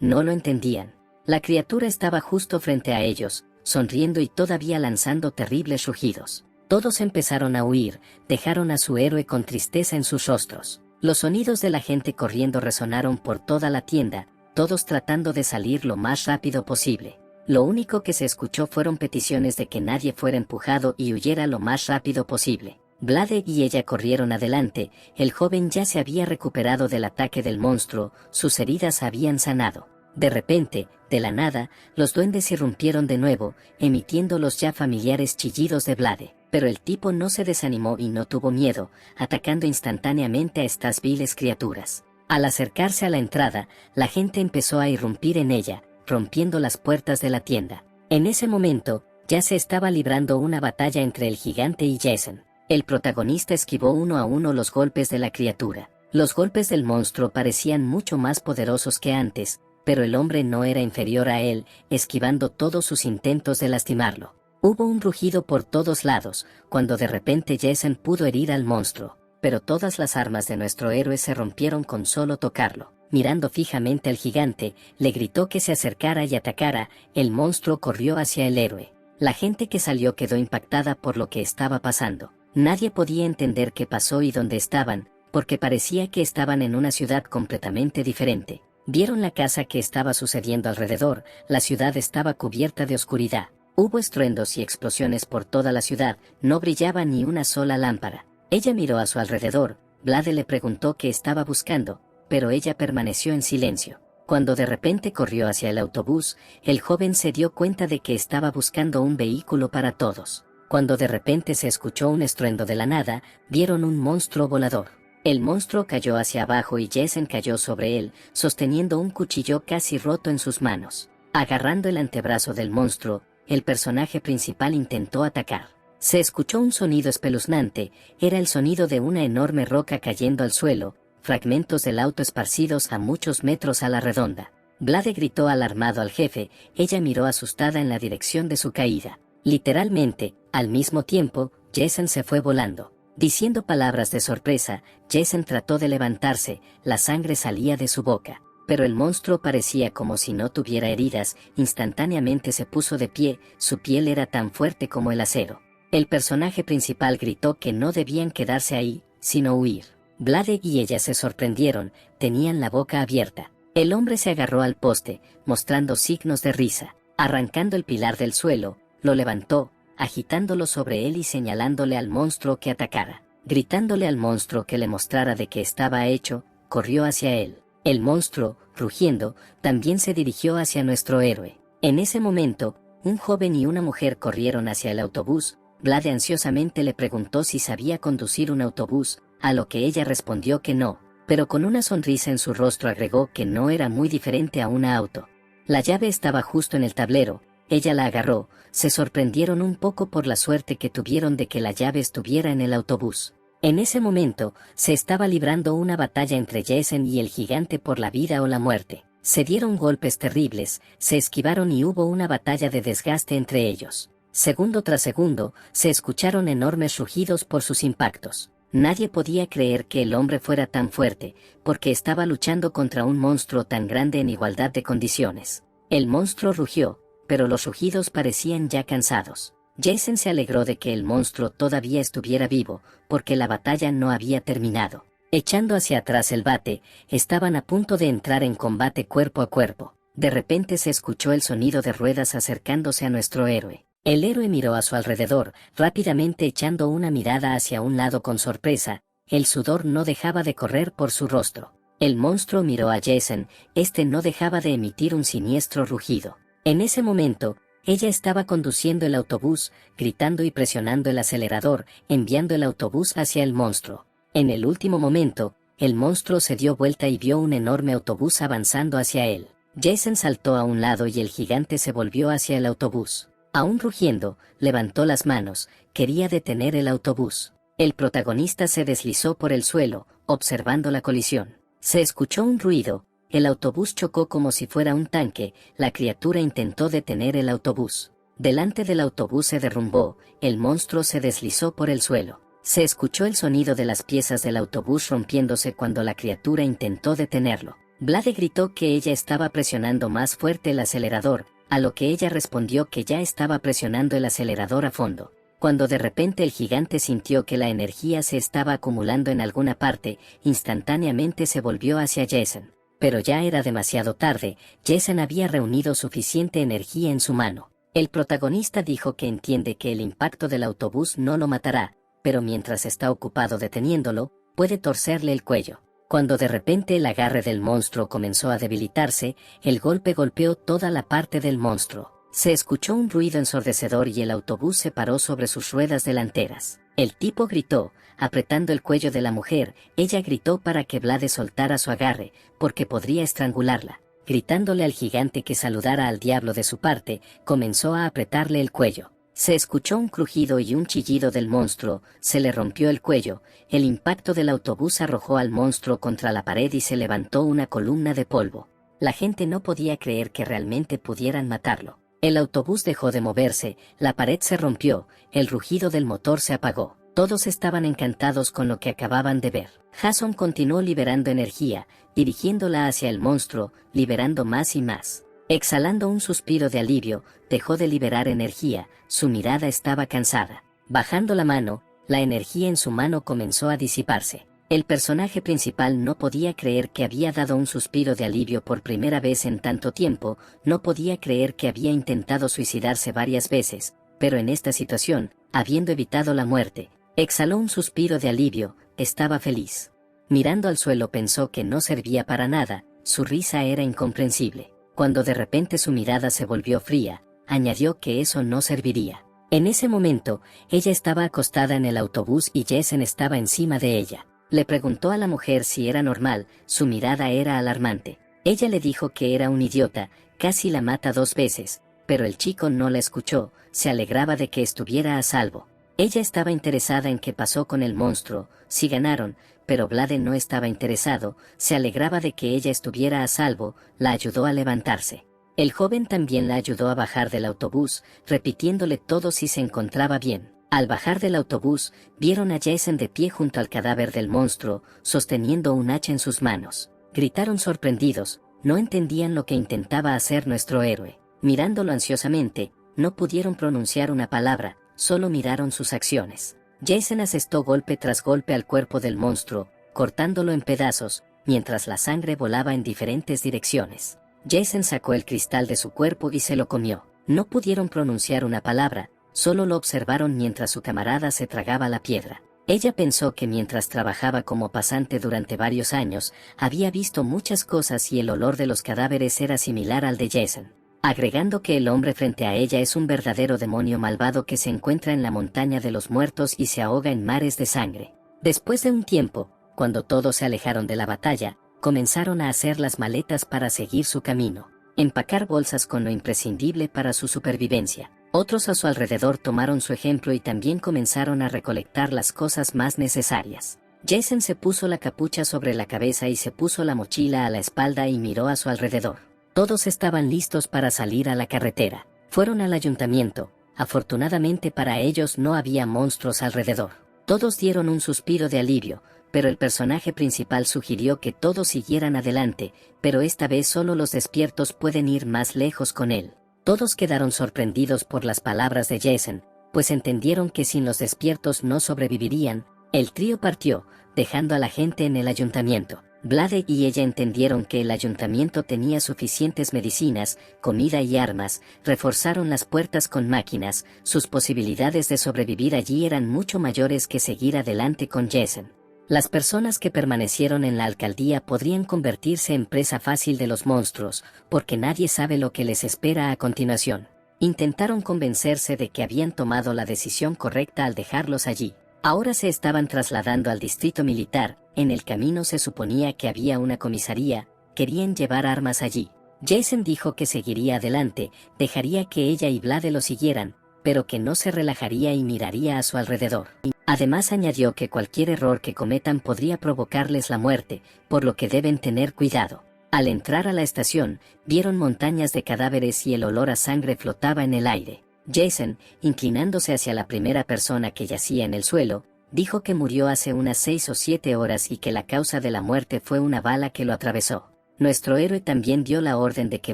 Speaker 1: No lo entendían. La criatura estaba justo frente a ellos, sonriendo y todavía lanzando terribles rugidos. Todos empezaron a huir, dejaron a su héroe con tristeza en sus rostros. Los sonidos de la gente corriendo resonaron por toda la tienda, todos tratando de salir lo más rápido posible. Lo único que se escuchó fueron peticiones de que nadie fuera empujado y huyera lo más rápido posible. Vlade y ella corrieron adelante, el joven ya se había recuperado del ataque del monstruo, sus heridas habían sanado. De repente, de la nada, los duendes irrumpieron de nuevo, emitiendo los ya familiares chillidos de Blade. Pero el tipo no se desanimó y no tuvo miedo, atacando instantáneamente a estas viles criaturas. Al acercarse a la entrada, la gente empezó a irrumpir en ella, rompiendo las puertas de la tienda. En ese momento, ya se estaba librando una batalla entre el gigante y Jason. El protagonista esquivó uno a uno los golpes de la criatura. Los golpes del monstruo parecían mucho más poderosos que antes, pero el hombre no era inferior a él, esquivando todos sus intentos de lastimarlo. Hubo un rugido por todos lados, cuando de repente Jason pudo herir al monstruo, pero todas las armas de nuestro héroe se rompieron con solo tocarlo. Mirando fijamente al gigante, le gritó que se acercara y atacara. El monstruo corrió hacia el héroe. La gente que salió quedó impactada por lo que estaba pasando. Nadie podía entender qué pasó y dónde estaban, porque parecía que estaban en una ciudad completamente diferente. Vieron la casa que estaba sucediendo alrededor. La ciudad estaba cubierta de oscuridad. Hubo estruendos y explosiones por toda la ciudad, no brillaba ni una sola lámpara. Ella miró a su alrededor. Blade le preguntó qué estaba buscando, pero ella permaneció en silencio. Cuando de repente corrió hacia el autobús, el joven se dio cuenta de que estaba buscando un vehículo para todos. Cuando de repente se escuchó un estruendo de la nada, vieron un monstruo volador. El monstruo cayó hacia abajo y Jason cayó sobre él, sosteniendo un cuchillo casi roto en sus manos. Agarrando el antebrazo del monstruo, el personaje principal intentó atacar. Se escuchó un sonido espeluznante, era el sonido de una enorme roca cayendo al suelo, fragmentos del auto esparcidos a muchos metros a la redonda. Blade gritó alarmado al jefe, ella miró asustada en la dirección de su caída. Literalmente, al mismo tiempo, Jason se fue volando. Diciendo palabras de sorpresa, Jason trató de levantarse, la sangre salía de su boca. Pero el monstruo parecía como si no tuviera heridas, instantáneamente se puso de pie, su piel era tan fuerte como el acero. El personaje principal gritó que no debían quedarse ahí, sino huir. Blade y ella se sorprendieron, tenían la boca abierta. El hombre se agarró al poste, mostrando signos de risa. Arrancando el pilar del suelo, lo levantó, agitándolo sobre él y señalándole al monstruo que atacara. Gritándole al monstruo que le mostrara de qué estaba hecho, corrió hacia él. El monstruo, rugiendo, también se dirigió hacia nuestro héroe. En ese momento, un joven y una mujer corrieron hacia el autobús. Blade ansiosamente le preguntó si sabía conducir un autobús, a lo que ella respondió que no, pero con una sonrisa en su rostro agregó que no era muy diferente a un auto. La llave estaba justo en el tablero, ella la agarró, se sorprendieron un poco por la suerte que tuvieron de que la llave estuviera en el autobús. En ese momento, se estaba librando una batalla entre Jason y el gigante por la vida o la muerte. Se dieron golpes terribles, se esquivaron y hubo una batalla de desgaste entre ellos. Segundo tras segundo, se escucharon enormes rugidos por sus impactos. Nadie podía creer que el hombre fuera tan fuerte, porque estaba luchando contra un monstruo tan grande en igualdad de condiciones. El monstruo rugió, pero los rugidos parecían ya cansados. Jason se alegró de que el monstruo todavía estuviera vivo, porque la batalla no había terminado. Echando hacia atrás el bate, estaban a punto de entrar en combate cuerpo a cuerpo. De repente se escuchó el sonido de ruedas acercándose a nuestro héroe. El héroe miró a su alrededor, rápidamente echando una mirada hacia un lado con sorpresa. El sudor no dejaba de correr por su rostro. El monstruo miró a Jason, este no dejaba de emitir un siniestro rugido. En ese momento, ella estaba conduciendo el autobús, gritando y presionando el acelerador, enviando el autobús hacia el monstruo. En el último momento, el monstruo se dio vuelta y vio un enorme autobús avanzando hacia él. Jason saltó a un lado y el gigante se volvió hacia el autobús. Aún rugiendo, levantó las manos, quería detener el autobús. El protagonista se deslizó por el suelo, observando la colisión. Se escuchó un ruido. El autobús chocó como si fuera un tanque, la criatura intentó detener el autobús. Delante del autobús se derrumbó, el monstruo se deslizó por el suelo. Se escuchó el sonido de las piezas del autobús rompiéndose cuando la criatura intentó detenerlo. Blade gritó que ella estaba presionando más fuerte el acelerador, a lo que ella respondió que ya estaba presionando el acelerador a fondo. Cuando de repente el gigante sintió que la energía se estaba acumulando en alguna parte, instantáneamente se volvió hacia Jason. Pero ya era demasiado tarde, Jason había reunido suficiente energía en su mano. El protagonista dijo que entiende que el impacto del autobús no lo matará, pero mientras está ocupado deteniéndolo, puede torcerle el cuello. Cuando de repente el agarre del monstruo comenzó a debilitarse, el golpe golpeó toda la parte del monstruo. Se escuchó un ruido ensordecedor y el autobús se paró sobre sus ruedas delanteras. El tipo gritó, apretando el cuello de la mujer. Ella gritó para que Vlade soltara su agarre, porque podría estrangularla. Gritándole al gigante que saludara al diablo de su parte, comenzó a apretarle el cuello. Se escuchó un crujido y un chillido del monstruo, se le rompió el cuello, el impacto del autobús arrojó al monstruo contra la pared y se levantó una columna de polvo. La gente no podía creer que realmente pudieran matarlo. El autobús dejó de moverse, la pared se rompió, el rugido del motor se apagó. Todos estaban encantados con lo que acababan de ver. Jason continuó liberando energía, dirigiéndola hacia el monstruo, liberando más y más. Exhalando un suspiro de alivio, dejó de liberar energía, su mirada estaba cansada. Bajando la mano, la energía en su mano comenzó a disiparse. El personaje principal no podía creer que había dado un suspiro de alivio por primera vez en tanto tiempo, no podía creer que había intentado suicidarse varias veces, pero en esta situación, habiendo evitado la muerte, exhaló un suspiro de alivio, estaba feliz. Mirando al suelo pensó que no servía para nada, su risa era incomprensible. Cuando de repente su mirada se volvió fría, añadió que eso no serviría. En ese momento, ella estaba acostada en el autobús y Jason estaba encima de ella. Le preguntó a la mujer si era normal, su mirada era alarmante. Ella le dijo que era un idiota, casi la mata 2 veces, pero el chico no la escuchó, se alegraba de que estuviera a salvo. Ella estaba interesada en qué pasó con el monstruo, si ganaron, pero Vlade no estaba interesado, se alegraba de que ella estuviera a salvo, la ayudó a levantarse. El joven también la ayudó a bajar del autobús, repitiéndole todo si se encontraba bien. Al bajar del autobús, vieron a Jason de pie junto al cadáver del monstruo, sosteniendo un hacha en sus manos. Gritaron sorprendidos, no entendían lo que intentaba hacer nuestro héroe. Mirándolo ansiosamente, no pudieron pronunciar una palabra, solo miraron sus acciones. Jason asestó golpe tras golpe al cuerpo del monstruo, cortándolo en pedazos, mientras la sangre volaba en diferentes direcciones. Jason sacó el cristal de su cuerpo y se lo comió. No pudieron pronunciar una palabra, solo lo observaron mientras su camarada se tragaba la piedra. Ella pensó que mientras trabajaba como pasante durante varios años, había visto muchas cosas y el olor de los cadáveres era similar al de Jason. Agregando que el hombre frente a ella es un verdadero demonio malvado que se encuentra en la montaña de los muertos y se ahoga en mares de sangre. Después de un tiempo, cuando todos se alejaron de la batalla, comenzaron a hacer las maletas para seguir su camino, empacar bolsas con lo imprescindible para su supervivencia. Otros a su alrededor tomaron su ejemplo y también comenzaron a recolectar las cosas más necesarias. Jason se puso la capucha sobre la cabeza y se puso la mochila a la espalda y miró a su alrededor. Todos estaban listos para salir a la carretera. Fueron al ayuntamiento. Afortunadamente para ellos no había monstruos alrededor. Todos dieron un suspiro de alivio, pero el personaje principal sugirió que todos siguieran adelante, pero esta vez solo los despiertos pueden ir más lejos con él. Todos quedaron sorprendidos por las palabras de Jason, pues entendieron que sin los despiertos no sobrevivirían. El trío partió, dejando a la gente en el ayuntamiento. Vlade y ella entendieron que el ayuntamiento tenía suficientes medicinas, comida y armas, reforzaron las puertas con máquinas, sus posibilidades de sobrevivir allí eran mucho mayores que seguir adelante con Jason. Las personas que permanecieron en la alcaldía podrían convertirse en presa fácil de los monstruos, porque nadie sabe lo que les espera a continuación. Intentaron convencerse de que habían tomado la decisión correcta al dejarlos allí. Ahora se estaban trasladando al distrito militar, en el camino se suponía que había una comisaría, querían llevar armas allí. Jason dijo que seguiría adelante, dejaría que ella y Vlade lo siguieran, pero que no se relajaría y miraría a su alrededor. Además añadió que cualquier error que cometan podría provocarles la muerte, por lo que deben tener cuidado. Al entrar a la estación, vieron montañas de cadáveres y el olor a sangre flotaba en el aire. Jason, inclinándose hacia la primera persona que yacía en el suelo, dijo que murió hace unas 6 o 7 horas y que la causa de la muerte fue una bala que lo atravesó. Nuestro héroe también dio la orden de que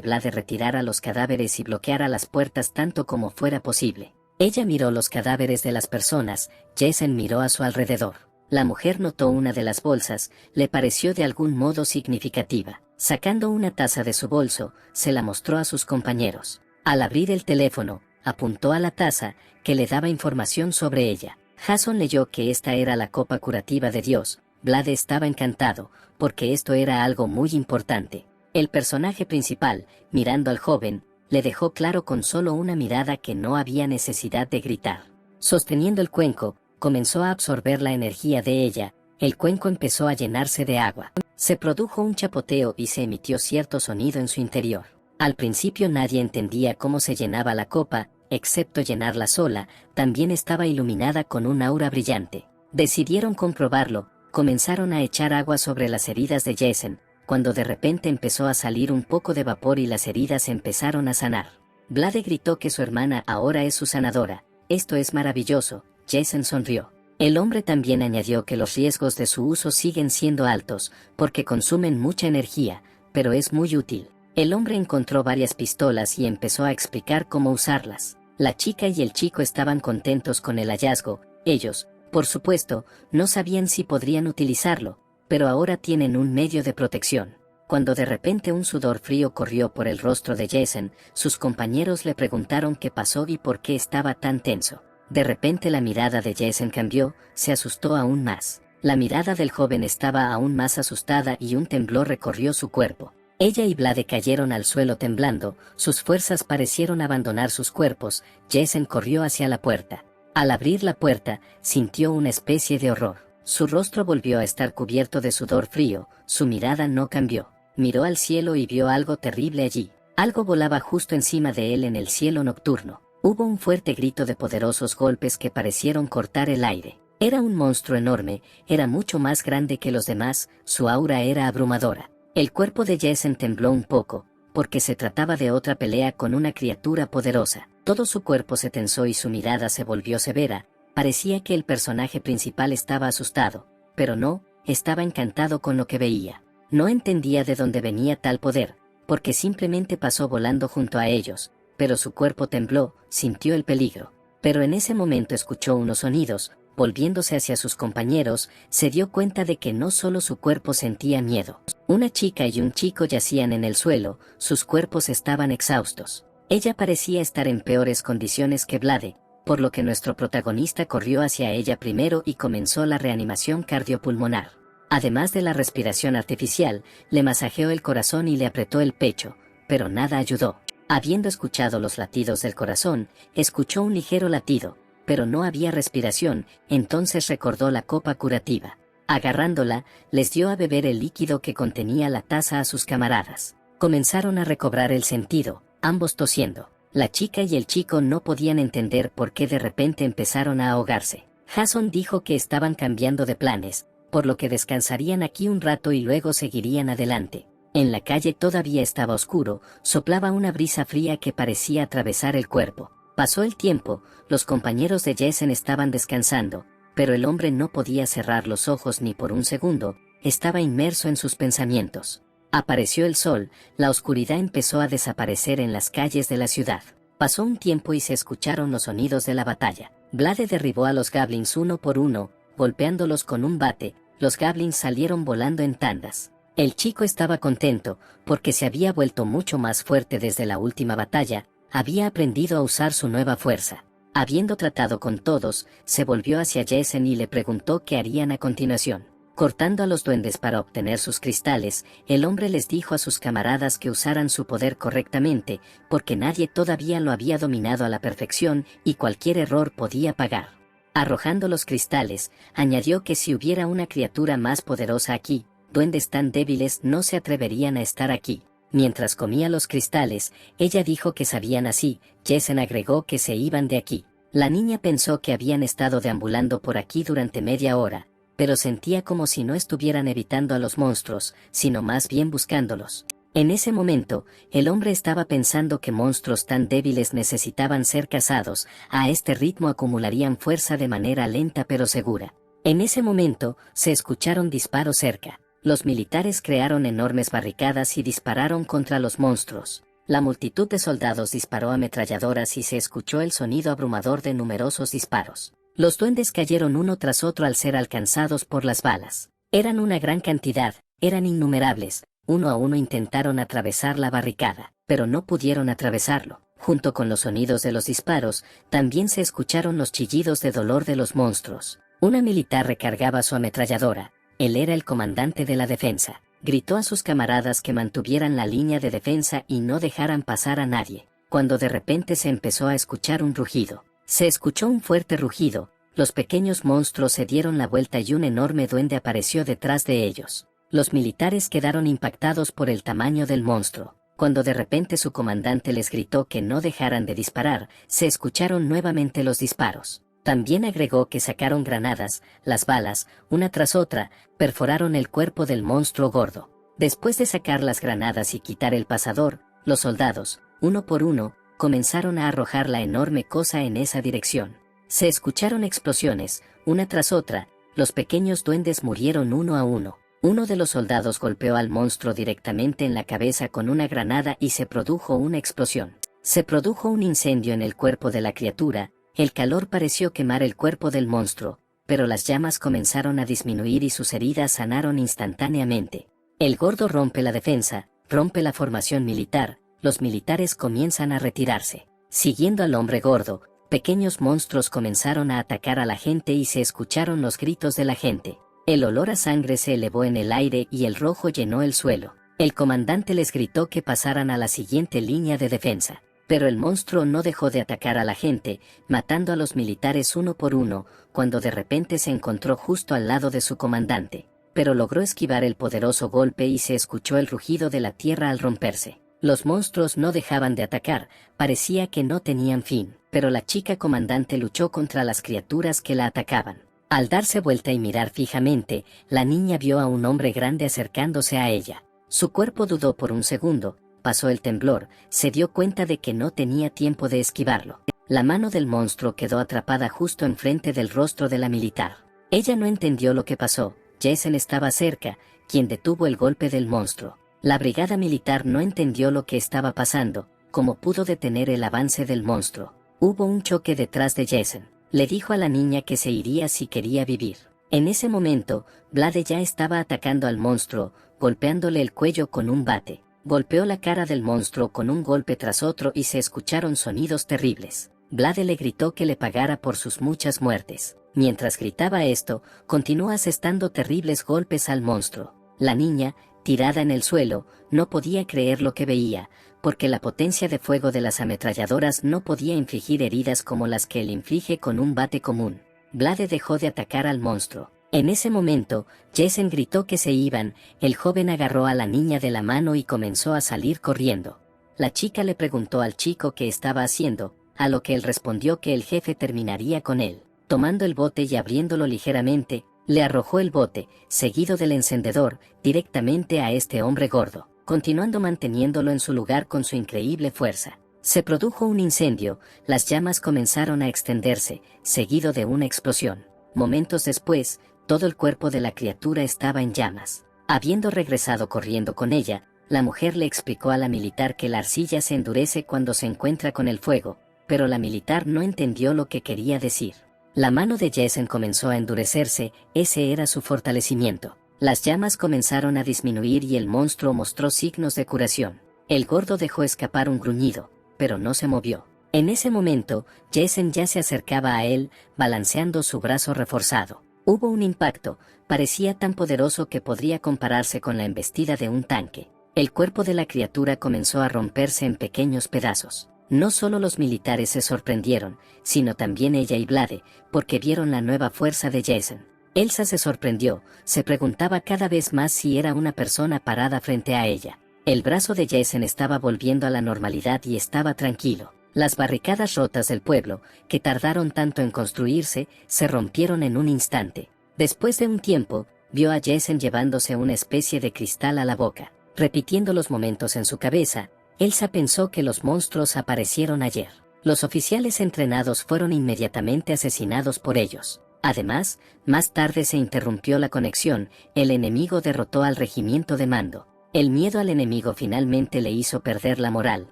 Speaker 1: Vlade retirara los cadáveres y bloqueara las puertas tanto como fuera posible. Ella miró los cadáveres de las personas, Jason miró a su alrededor. La mujer notó una de las bolsas, le pareció de algún modo significativa. Sacando una taza de su bolso, se la mostró a sus compañeros. Al abrir el teléfono, apuntó a la taza, que le daba información sobre ella. Jason leyó que esta era la copa curativa de Dios. Blade estaba encantado, porque esto era algo muy importante. El personaje principal, mirando al joven, le dejó claro con solo una mirada que no había necesidad de gritar. Sosteniendo el cuenco, comenzó a absorber la energía de ella. El cuenco empezó a llenarse de agua. Se produjo un chapoteo y se emitió cierto sonido en su interior. Al principio nadie entendía cómo se llenaba la copa, excepto llenarla sola, también estaba iluminada con un aura brillante. Decidieron comprobarlo, comenzaron a echar agua sobre las heridas de Jason, cuando de repente empezó a salir un poco de vapor y las heridas empezaron a sanar. Blade gritó que su hermana ahora es su sanadora. Esto es maravilloso. Jason sonrió. El hombre también añadió que los riesgos de su uso siguen siendo altos, porque consumen mucha energía, pero es muy útil. El hombre encontró varias pistolas y empezó a explicar cómo usarlas. La chica y el chico estaban contentos con el hallazgo. Ellos, por supuesto, no sabían si podrían utilizarlo, pero ahora tienen un medio de protección. Cuando de repente un sudor frío corrió por el rostro de Jason, sus compañeros le preguntaron qué pasó y por qué estaba tan tenso. De repente la mirada de Jason cambió, se asustó aún más. La mirada del joven estaba aún más asustada y un temblor recorrió su cuerpo. Ella y Blade cayeron al suelo temblando, sus fuerzas parecieron abandonar sus cuerpos. Jason corrió hacia la puerta. Al abrir la puerta, sintió una especie de horror. Su rostro volvió a estar cubierto de sudor frío, su mirada no cambió. Miró al cielo y vio algo terrible allí. Algo volaba justo encima de él en el cielo nocturno. Hubo un fuerte grito de poderosos golpes que parecieron cortar el aire. Era un monstruo enorme, era mucho más grande que los demás, su aura era abrumadora. El cuerpo de Jason tembló un poco, porque se trataba de otra pelea con una criatura poderosa. Todo su cuerpo se tensó y su mirada se volvió severa. Parecía que el personaje principal estaba asustado, pero no, estaba encantado con lo que veía. No entendía de dónde venía tal poder, porque simplemente pasó volando junto a ellos, pero su cuerpo tembló, sintió el peligro. Pero en ese momento escuchó unos sonidos, volviéndose hacia sus compañeros, se dio cuenta de que no solo su cuerpo sentía miedo. Una chica y un chico yacían en el suelo, sus cuerpos estaban exhaustos. Ella parecía estar en peores condiciones que Blade, por lo que nuestro protagonista corrió hacia ella primero y comenzó la reanimación cardiopulmonar. Además de la respiración artificial, le masajeó el corazón y le apretó el pecho, pero nada ayudó. Habiendo escuchado los latidos del corazón, escuchó un ligero latido, pero no había respiración, entonces recordó la copa curativa. Agarrándola, les dio a beber el líquido que contenía la taza a sus camaradas. Comenzaron a recobrar el sentido, ambos tosiendo. La chica y el chico no podían entender por qué de repente empezaron a ahogarse. Jason dijo que estaban cambiando de planes, por lo que descansarían aquí un rato y luego seguirían adelante. En la calle todavía estaba oscuro, soplaba una brisa fría que parecía atravesar el cuerpo. Pasó el tiempo, los compañeros de Jason estaban descansando, pero el hombre no podía cerrar los ojos ni por un segundo, estaba inmerso en sus pensamientos. Apareció el sol, la oscuridad empezó a desaparecer en las calles de la ciudad. Pasó un tiempo y se escucharon los sonidos de la batalla. Blade derribó a los goblins uno por uno, golpeándolos con un bate. Los goblins salieron volando en tandas. El chico estaba contento, porque se había vuelto mucho más fuerte desde la última batalla, había aprendido a usar su nueva fuerza. Habiendo tratado con todos, se volvió hacia Jason y le preguntó qué harían a continuación. Cortando a los duendes para obtener sus cristales, el hombre les dijo a sus camaradas que usaran su poder correctamente, porque nadie todavía lo había dominado a la perfección y cualquier error podía pagar. Arrojando los cristales, añadió que si hubiera una criatura más poderosa aquí, duendes tan débiles no se atreverían a estar aquí. Mientras comía los cristales, ella dijo que sabían así. Jason agregó que se iban de aquí. La niña pensó que habían estado deambulando por aquí durante media hora, pero sentía como si no estuvieran evitando a los monstruos, sino más bien buscándolos. En ese momento, el hombre estaba pensando que monstruos tan débiles necesitaban ser cazados, a este ritmo acumularían fuerza de manera lenta pero segura. En ese momento, se escucharon disparos cerca. Los militares crearon enormes barricadas y dispararon contra los monstruos. La multitud de soldados disparó ametralladoras y se escuchó el sonido abrumador de numerosos disparos. Los duendes cayeron uno tras otro al ser alcanzados por las balas. Eran una gran cantidad, eran innumerables. Uno a uno intentaron atravesar la barricada, pero no pudieron atravesarlo. Junto con los sonidos de los disparos, también se escucharon los chillidos de dolor de los monstruos. Una militar recargaba su ametralladora, Él era el comandante de la defensa. Gritó a sus camaradas que mantuvieran la línea de defensa y no dejaran pasar a nadie, cuando de repente se empezó a escuchar un rugido. Se escuchó un fuerte rugido, los pequeños monstruos se dieron la vuelta y un enorme duende apareció detrás de ellos. Los militares quedaron impactados por el tamaño del monstruo. Cuando de repente su comandante les gritó que no dejaran de disparar, se escucharon nuevamente los disparos. También agregó que sacaron granadas, las balas, una tras otra, perforaron el cuerpo del monstruo gordo. Después de sacar las granadas y quitar el pasador, los soldados, uno por uno, comenzaron a arrojar la enorme cosa en esa dirección. Se escucharon explosiones, una tras otra, los pequeños duendes murieron uno a uno. Uno de los soldados golpeó al monstruo directamente en la cabeza con una granada y se produjo una explosión. Se produjo un incendio en el cuerpo de la criatura. El calor pareció quemar el cuerpo del monstruo, pero las llamas comenzaron a disminuir y sus heridas sanaron instantáneamente. El gordo rompe la defensa, rompe la formación militar, los militares comienzan a retirarse. Siguiendo al hombre gordo, pequeños monstruos comenzaron a atacar a la gente y se escucharon los gritos de la gente. El olor a sangre se elevó en el aire y el rojo llenó el suelo. El comandante les gritó que pasaran a la siguiente línea de defensa. Pero el monstruo no dejó de atacar a la gente, matando a los militares uno por uno, cuando de repente se encontró justo al lado de su comandante. Pero logró esquivar el poderoso golpe y se escuchó el rugido de la tierra al romperse. Los monstruos no dejaban de atacar, parecía que no tenían fin, pero la chica comandante luchó contra las criaturas que la atacaban. Al darse vuelta y mirar fijamente, la niña vio a un hombre grande acercándose a ella. Su cuerpo dudó por un segundo. Pasó el temblor, se dio cuenta de que no tenía tiempo de esquivarlo. La mano del monstruo quedó atrapada justo enfrente del rostro de la militar. Ella no entendió lo que pasó. Jason estaba cerca, quien detuvo el golpe del monstruo. La brigada militar no entendió lo que estaba pasando, cómo pudo detener el avance del monstruo. Hubo un choque detrás de Jason. Le dijo a la niña que se iría si quería vivir. En ese momento, Vlade ya estaba atacando al monstruo, golpeándole el cuello con un bate. Golpeó la cara del monstruo con un golpe tras otro y se escucharon sonidos terribles. Vlade le gritó que le pagara por sus muchas muertes. Mientras gritaba esto, continuó asestando terribles golpes al monstruo. La niña, tirada en el suelo, no podía creer lo que veía, porque la potencia de fuego de las ametralladoras no podía infligir heridas como las que él inflige con un bate común. Vlade dejó de atacar al monstruo. En ese momento, Jason gritó que se iban, el joven agarró a la niña de la mano y comenzó a salir corriendo. La chica le preguntó al chico qué estaba haciendo, a lo que él respondió que el jefe terminaría con él. Tomando el bote y abriéndolo ligeramente, le arrojó el bote, seguido del encendedor, directamente a este hombre gordo, continuando manteniéndolo en su lugar con su increíble fuerza. Se produjo un incendio, las llamas comenzaron a extenderse, seguido de una explosión. Momentos después, todo el cuerpo de la criatura estaba en llamas. Habiendo regresado corriendo con ella, la mujer le explicó a la militar que la arcilla se endurece cuando se encuentra con el fuego, pero la militar no entendió lo que quería decir. La mano de Jason comenzó a endurecerse, ese era su fortalecimiento. Las llamas comenzaron a disminuir y el monstruo mostró signos de curación. El gordo dejó escapar un gruñido, pero no se movió. En ese momento, Jason ya se acercaba a él, balanceando su brazo reforzado. Hubo un impacto, parecía tan poderoso que podría compararse con la embestida de un tanque. El cuerpo de la criatura comenzó a romperse en pequeños pedazos. No solo los militares se sorprendieron, sino también ella y Vlade, porque vieron la nueva fuerza de Jason. Elsa se sorprendió, se preguntaba cada vez más si era una persona parada frente a ella. El brazo de Jason estaba volviendo a la normalidad y estaba tranquilo. Las barricadas rotas del pueblo, que tardaron tanto en construirse, se rompieron en un instante. Después de un tiempo, vio a Jason llevándose una especie de cristal a la boca. Repitiendo los momentos en su cabeza, Elsa pensó que los monstruos aparecieron ayer. Los oficiales entrenados fueron inmediatamente asesinados por ellos. Además, más tarde se interrumpió la conexión, el enemigo derrotó al regimiento de mando. El miedo al enemigo finalmente le hizo perder la moral.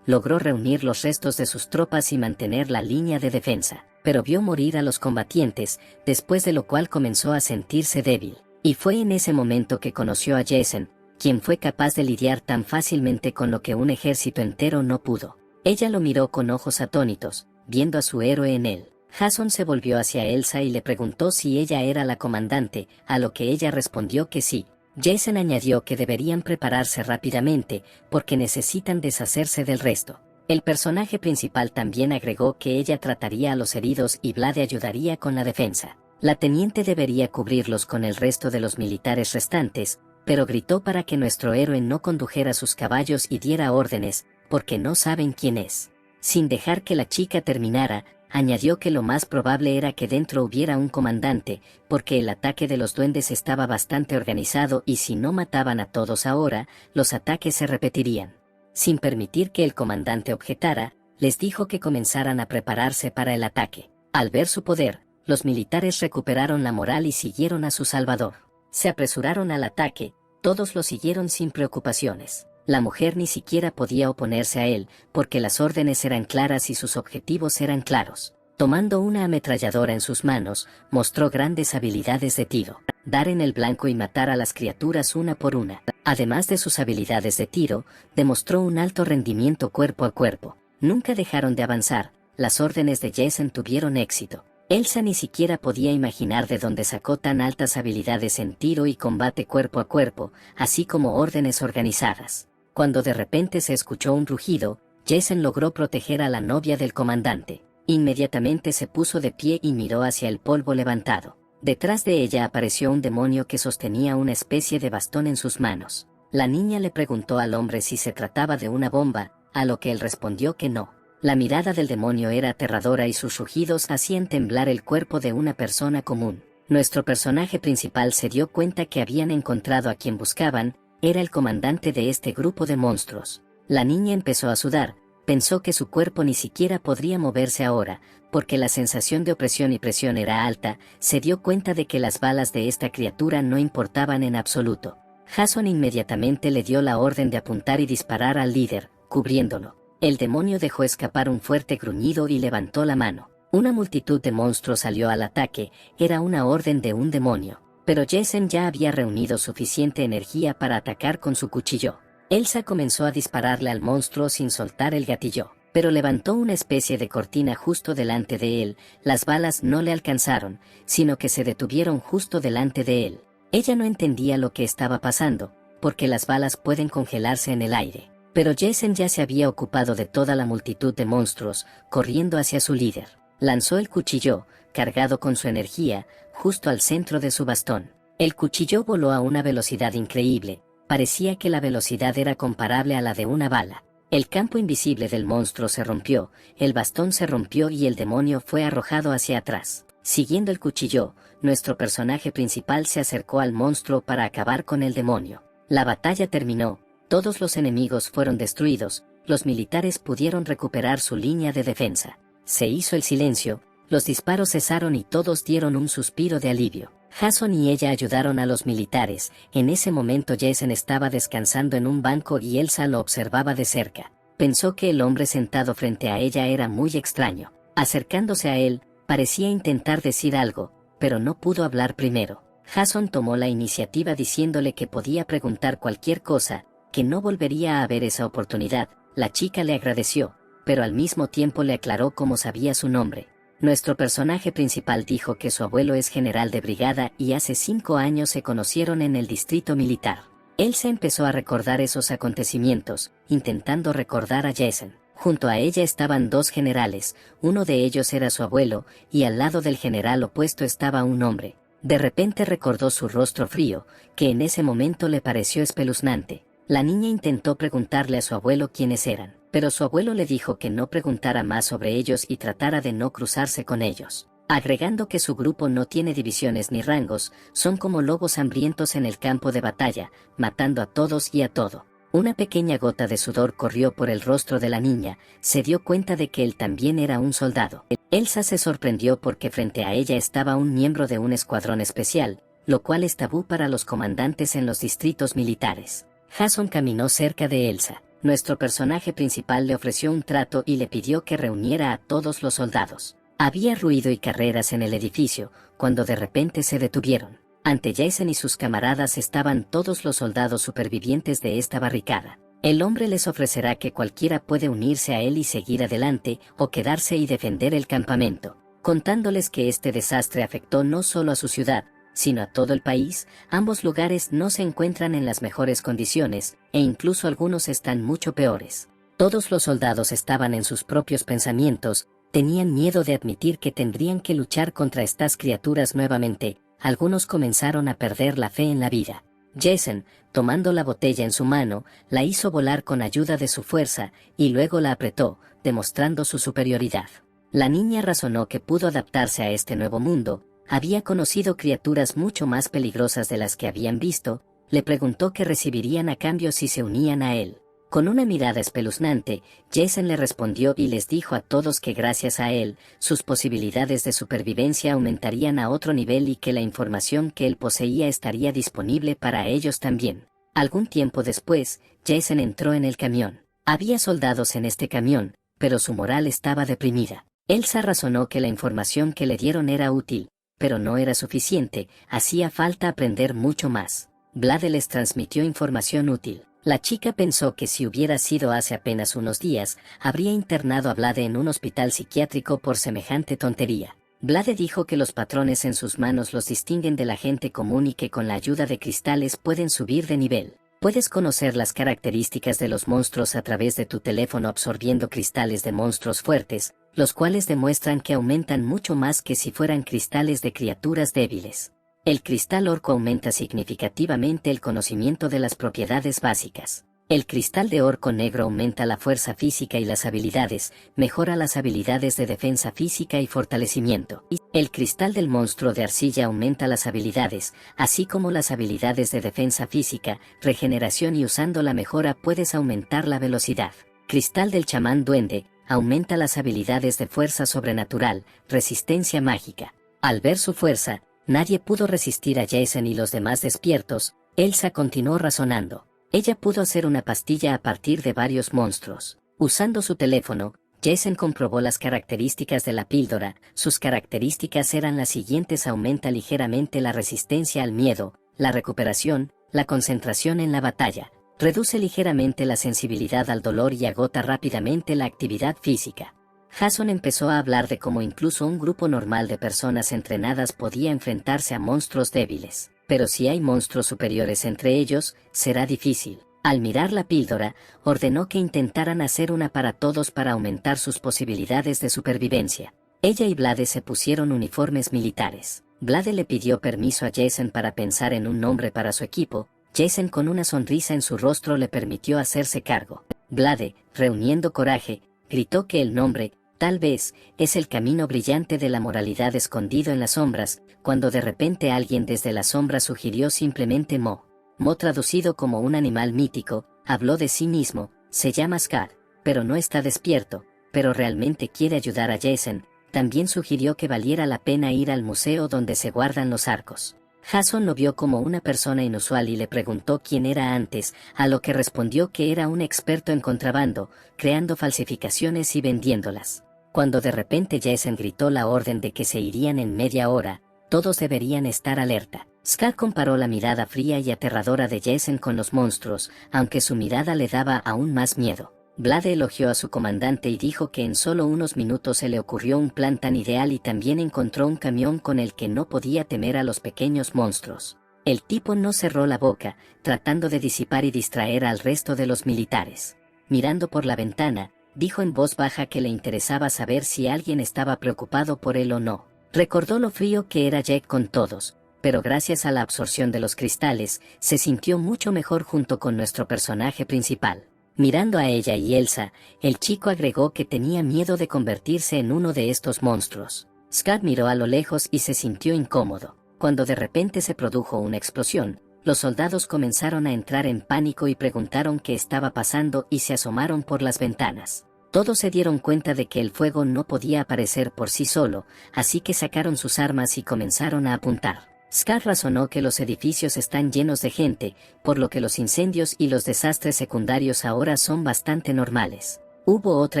Speaker 1: Logró reunir los restos de sus tropas y mantener la línea de defensa, pero vio morir a los combatientes, después de lo cual comenzó a sentirse débil. Y fue en ese momento que conoció a Jason, quien fue capaz de lidiar tan fácilmente con lo que un ejército entero no pudo. Ella lo miró con ojos atónitos, viendo a su héroe en él. Jason se volvió hacia Elsa y le preguntó si ella era la comandante, a lo que ella respondió que sí. Jason añadió que deberían prepararse rápidamente, porque necesitan deshacerse del resto. El personaje principal también agregó que ella trataría a los heridos y Blade ayudaría con la defensa. La teniente debería cubrirlos con el resto de los militares restantes, pero gritó para que nuestro héroe no condujera sus caballos y diera órdenes, porque no saben quién es. Sin dejar que la chica terminara, añadió que lo más probable era que dentro hubiera un comandante, porque el ataque de los duendes estaba bastante organizado y si no mataban a todos ahora, los ataques se repetirían. Sin permitir que el comandante objetara, les dijo que comenzaran a prepararse para el ataque. Al ver su poder, los militares recuperaron la moral y siguieron a su salvador. Se apresuraron al ataque, todos lo siguieron sin preocupaciones. La mujer ni siquiera podía oponerse a él, porque las órdenes eran claras y sus objetivos eran claros. Tomando una ametralladora en sus manos, mostró grandes habilidades de tiro, dar en el blanco y matar a las criaturas una por una. Además de sus habilidades de tiro, demostró un alto rendimiento cuerpo a cuerpo. Nunca dejaron de avanzar, las órdenes de Jason tuvieron éxito. Elsa ni siquiera podía imaginar de dónde sacó tan altas habilidades en tiro y combate cuerpo a cuerpo, así como órdenes organizadas. Cuando de repente se escuchó un rugido, Jason logró proteger a la novia del comandante. Inmediatamente se puso de pie y miró hacia el polvo levantado. Detrás de ella apareció un demonio que sostenía una especie de bastón en sus manos. La niña le preguntó al hombre si se trataba de una bomba, a lo que él respondió que no. La mirada del demonio era aterradora y sus rugidos hacían temblar el cuerpo de una persona común. Nuestro personaje principal se dio cuenta que habían encontrado a quien buscaban, era el comandante de este grupo de monstruos. La niña empezó a sudar, pensó que su cuerpo ni siquiera podría moverse ahora, porque la sensación de opresión y presión era alta, se dio cuenta de que las balas de esta criatura no importaban en absoluto. Jason inmediatamente le dio la orden de apuntar y disparar al líder, cubriéndolo. El demonio dejó escapar un fuerte gruñido y levantó la mano. Una multitud de monstruos salió al ataque, era una orden de un demonio. Pero Jason ya había reunido suficiente energía para atacar con su cuchillo. Elsa comenzó a dispararle al monstruo sin soltar el gatillo, pero levantó una especie de cortina justo delante de él. Las balas no le alcanzaron, sino que se detuvieron justo delante de él. Ella no entendía lo que estaba pasando, porque las balas pueden congelarse en el aire. Pero Jason ya se había ocupado de toda la multitud de monstruos, corriendo hacia su líder. Lanzó el cuchillo, cargado con su energía, justo al centro de su bastón. El cuchillo voló a una velocidad increíble, parecía que la velocidad era comparable a la de una bala. El campo invisible del monstruo se rompió, el bastón se rompió y el demonio fue arrojado hacia atrás. Siguiendo el cuchillo, nuestro personaje principal se acercó al monstruo para acabar con el demonio. La batalla terminó. Todos los enemigos fueron destruidos, los militares pudieron recuperar su línea de defensa. Se hizo el silencio, los disparos cesaron y todos dieron un suspiro de alivio. Jason y ella ayudaron a los militares. En ese momento Jason estaba descansando en un banco y Elsa lo observaba de cerca. Pensó que el hombre sentado frente a ella era muy extraño. Acercándose a él, parecía intentar decir algo, pero no pudo hablar primero. Jason tomó la iniciativa diciéndole que podía preguntar cualquier cosa, que no volvería a ver esa oportunidad. La chica le agradeció, pero al mismo tiempo le aclaró cómo sabía su nombre. Nuestro personaje principal dijo que su abuelo es general de brigada y hace 5 años se conocieron en el distrito militar. Él se empezó a recordar esos acontecimientos, intentando recordar a Jason. Junto a ella estaban 2 generales, uno de ellos era su abuelo, y al lado del general opuesto estaba un hombre. De repente recordó su rostro frío, que en ese momento le pareció espeluznante. La niña intentó preguntarle a su abuelo quiénes eran, pero su abuelo le dijo que no preguntara más sobre ellos y tratara de no cruzarse con ellos, agregando que su grupo no tiene divisiones ni rangos, son como lobos hambrientos en el campo de batalla, matando a todos y a todo. Una pequeña gota de sudor corrió por el rostro de la niña, se dio cuenta de que él también era un soldado. Elsa se sorprendió porque frente a ella estaba un miembro de un escuadrón especial, lo cual es tabú para los comandantes en los distritos militares. Jason caminó cerca de Elsa. Nuestro personaje principal le ofreció un trato y le pidió que reuniera a todos los soldados. Había ruido y carreras en el edificio, cuando de repente se detuvieron. Ante Jason y sus camaradas estaban todos los soldados supervivientes de esta barricada. El hombre les ofrecerá que cualquiera puede unirse a él y seguir adelante, o quedarse y defender el campamento. contándoles que este desastre afectó no solo a su ciudad, sino a todo el país. Ambos lugares no se encuentran en las mejores condiciones, e incluso algunos están mucho peores. Todos los soldados estaban en sus propios pensamientos, tenían miedo de admitir que tendrían que luchar contra estas criaturas nuevamente. Algunos comenzaron a perder la fe en la vida. Jason, tomando la botella en su mano, la hizo volar con ayuda de su fuerza, y luego la apretó, demostrando su superioridad. La niña razonó que pudo adaptarse a este nuevo mundo, había conocido criaturas mucho más peligrosas de las que habían visto, le preguntó qué recibirían a cambio si se unían a él. Con una mirada espeluznante, Jason le respondió y les dijo a todos que gracias a él, sus posibilidades de supervivencia aumentarían a otro nivel y que la información que él poseía estaría disponible para ellos también. Algún tiempo después, Jason entró en el camión. Había soldados en este camión, pero su moral estaba deprimida. Elsa razonó que la información que le dieron era útil, pero no era suficiente, hacía falta aprender mucho más. Blade les transmitió información útil. La chica pensó que si hubiera sido hace apenas unos días, habría internado a Blade en un hospital psiquiátrico por semejante tontería. Blade dijo que los patrones en sus manos los distinguen de la gente común y que con la ayuda de cristales pueden subir de nivel. Puedes conocer las características de los monstruos a través de tu teléfono absorbiendo cristales de monstruos fuertes, los cuales demuestran que aumentan mucho más que si fueran cristales de criaturas débiles. El cristal orco aumenta significativamente el conocimiento de las propiedades básicas. El cristal de orco negro aumenta la fuerza física y las habilidades, mejora las habilidades de defensa física y fortalecimiento. El cristal del monstruo de arcilla aumenta las habilidades, así como las habilidades de defensa física, regeneración y usando la mejora puedes aumentar la velocidad. Cristal del chamán duende, aumenta las habilidades de fuerza sobrenatural, resistencia mágica. Al ver su fuerza, nadie pudo resistir a Jason y los demás despiertos. Elsa continuó razonando. Ella pudo hacer una pastilla a partir de varios monstruos. Usando su teléfono, Jason comprobó las características de la píldora. Sus características eran las siguientes: aumenta ligeramente la resistencia al miedo, la recuperación, la concentración en la batalla, reduce ligeramente la sensibilidad al dolor y agota rápidamente la actividad física. Jason empezó a hablar de cómo incluso un grupo normal de personas entrenadas podía enfrentarse a monstruos débiles. Pero si hay monstruos superiores entre ellos, será difícil. Al mirar la píldora, ordenó que intentaran hacer una para todos para aumentar sus posibilidades de supervivencia. Ella y Blade se pusieron uniformes militares. Blade le pidió permiso a Jason para pensar en un nombre para su equipo. Jason, con una sonrisa en su rostro, le permitió hacerse cargo. Blade, reuniendo coraje, gritó que el nombre, tal vez, es el camino brillante de la moralidad escondido en las sombras, cuando de repente alguien desde las sombras sugirió simplemente Mo. Mo, traducido como un animal mítico, habló de sí mismo, se llama Scar, pero no está despierto, pero realmente quiere ayudar a Jason. También sugirió que valiera la pena ir al museo donde se guardan los arcos. Jason lo vio como una persona inusual y le preguntó quién era antes, a lo que respondió que era un experto en contrabando, creando falsificaciones y vendiéndolas. Cuando de repente Jason gritó la orden de que se irían en media hora, todos deberían estar alerta. Scar comparó la mirada fría y aterradora de Jason con los monstruos, aunque su mirada le daba aún más miedo. Blade elogió a su comandante y dijo que en solo unos minutos se le ocurrió un plan tan ideal y también encontró un camión con el que no podía temer a los pequeños monstruos. El tipo no cerró la boca, tratando de disipar y distraer al resto de los militares. Mirando por la ventana, dijo en voz baja que le interesaba saber si alguien estaba preocupado por él o no. Recordó lo frío que era Jack con todos, pero gracias a la absorción de los cristales, se sintió mucho mejor junto con nuestro personaje principal. Mirando a ella y Elsa, el chico agregó que tenía miedo de convertirse en uno de estos monstruos. Scar miró a lo lejos y se sintió incómodo. Cuando de repente se produjo una explosión, los soldados comenzaron a entrar en pánico y preguntaron qué estaba pasando y se asomaron por las ventanas. Todos se dieron cuenta de que el fuego no podía aparecer por sí solo, así que sacaron sus armas y comenzaron a apuntar. Scar razonó que los edificios están llenos de gente, por lo que los incendios y los desastres secundarios ahora son bastante normales. Hubo otra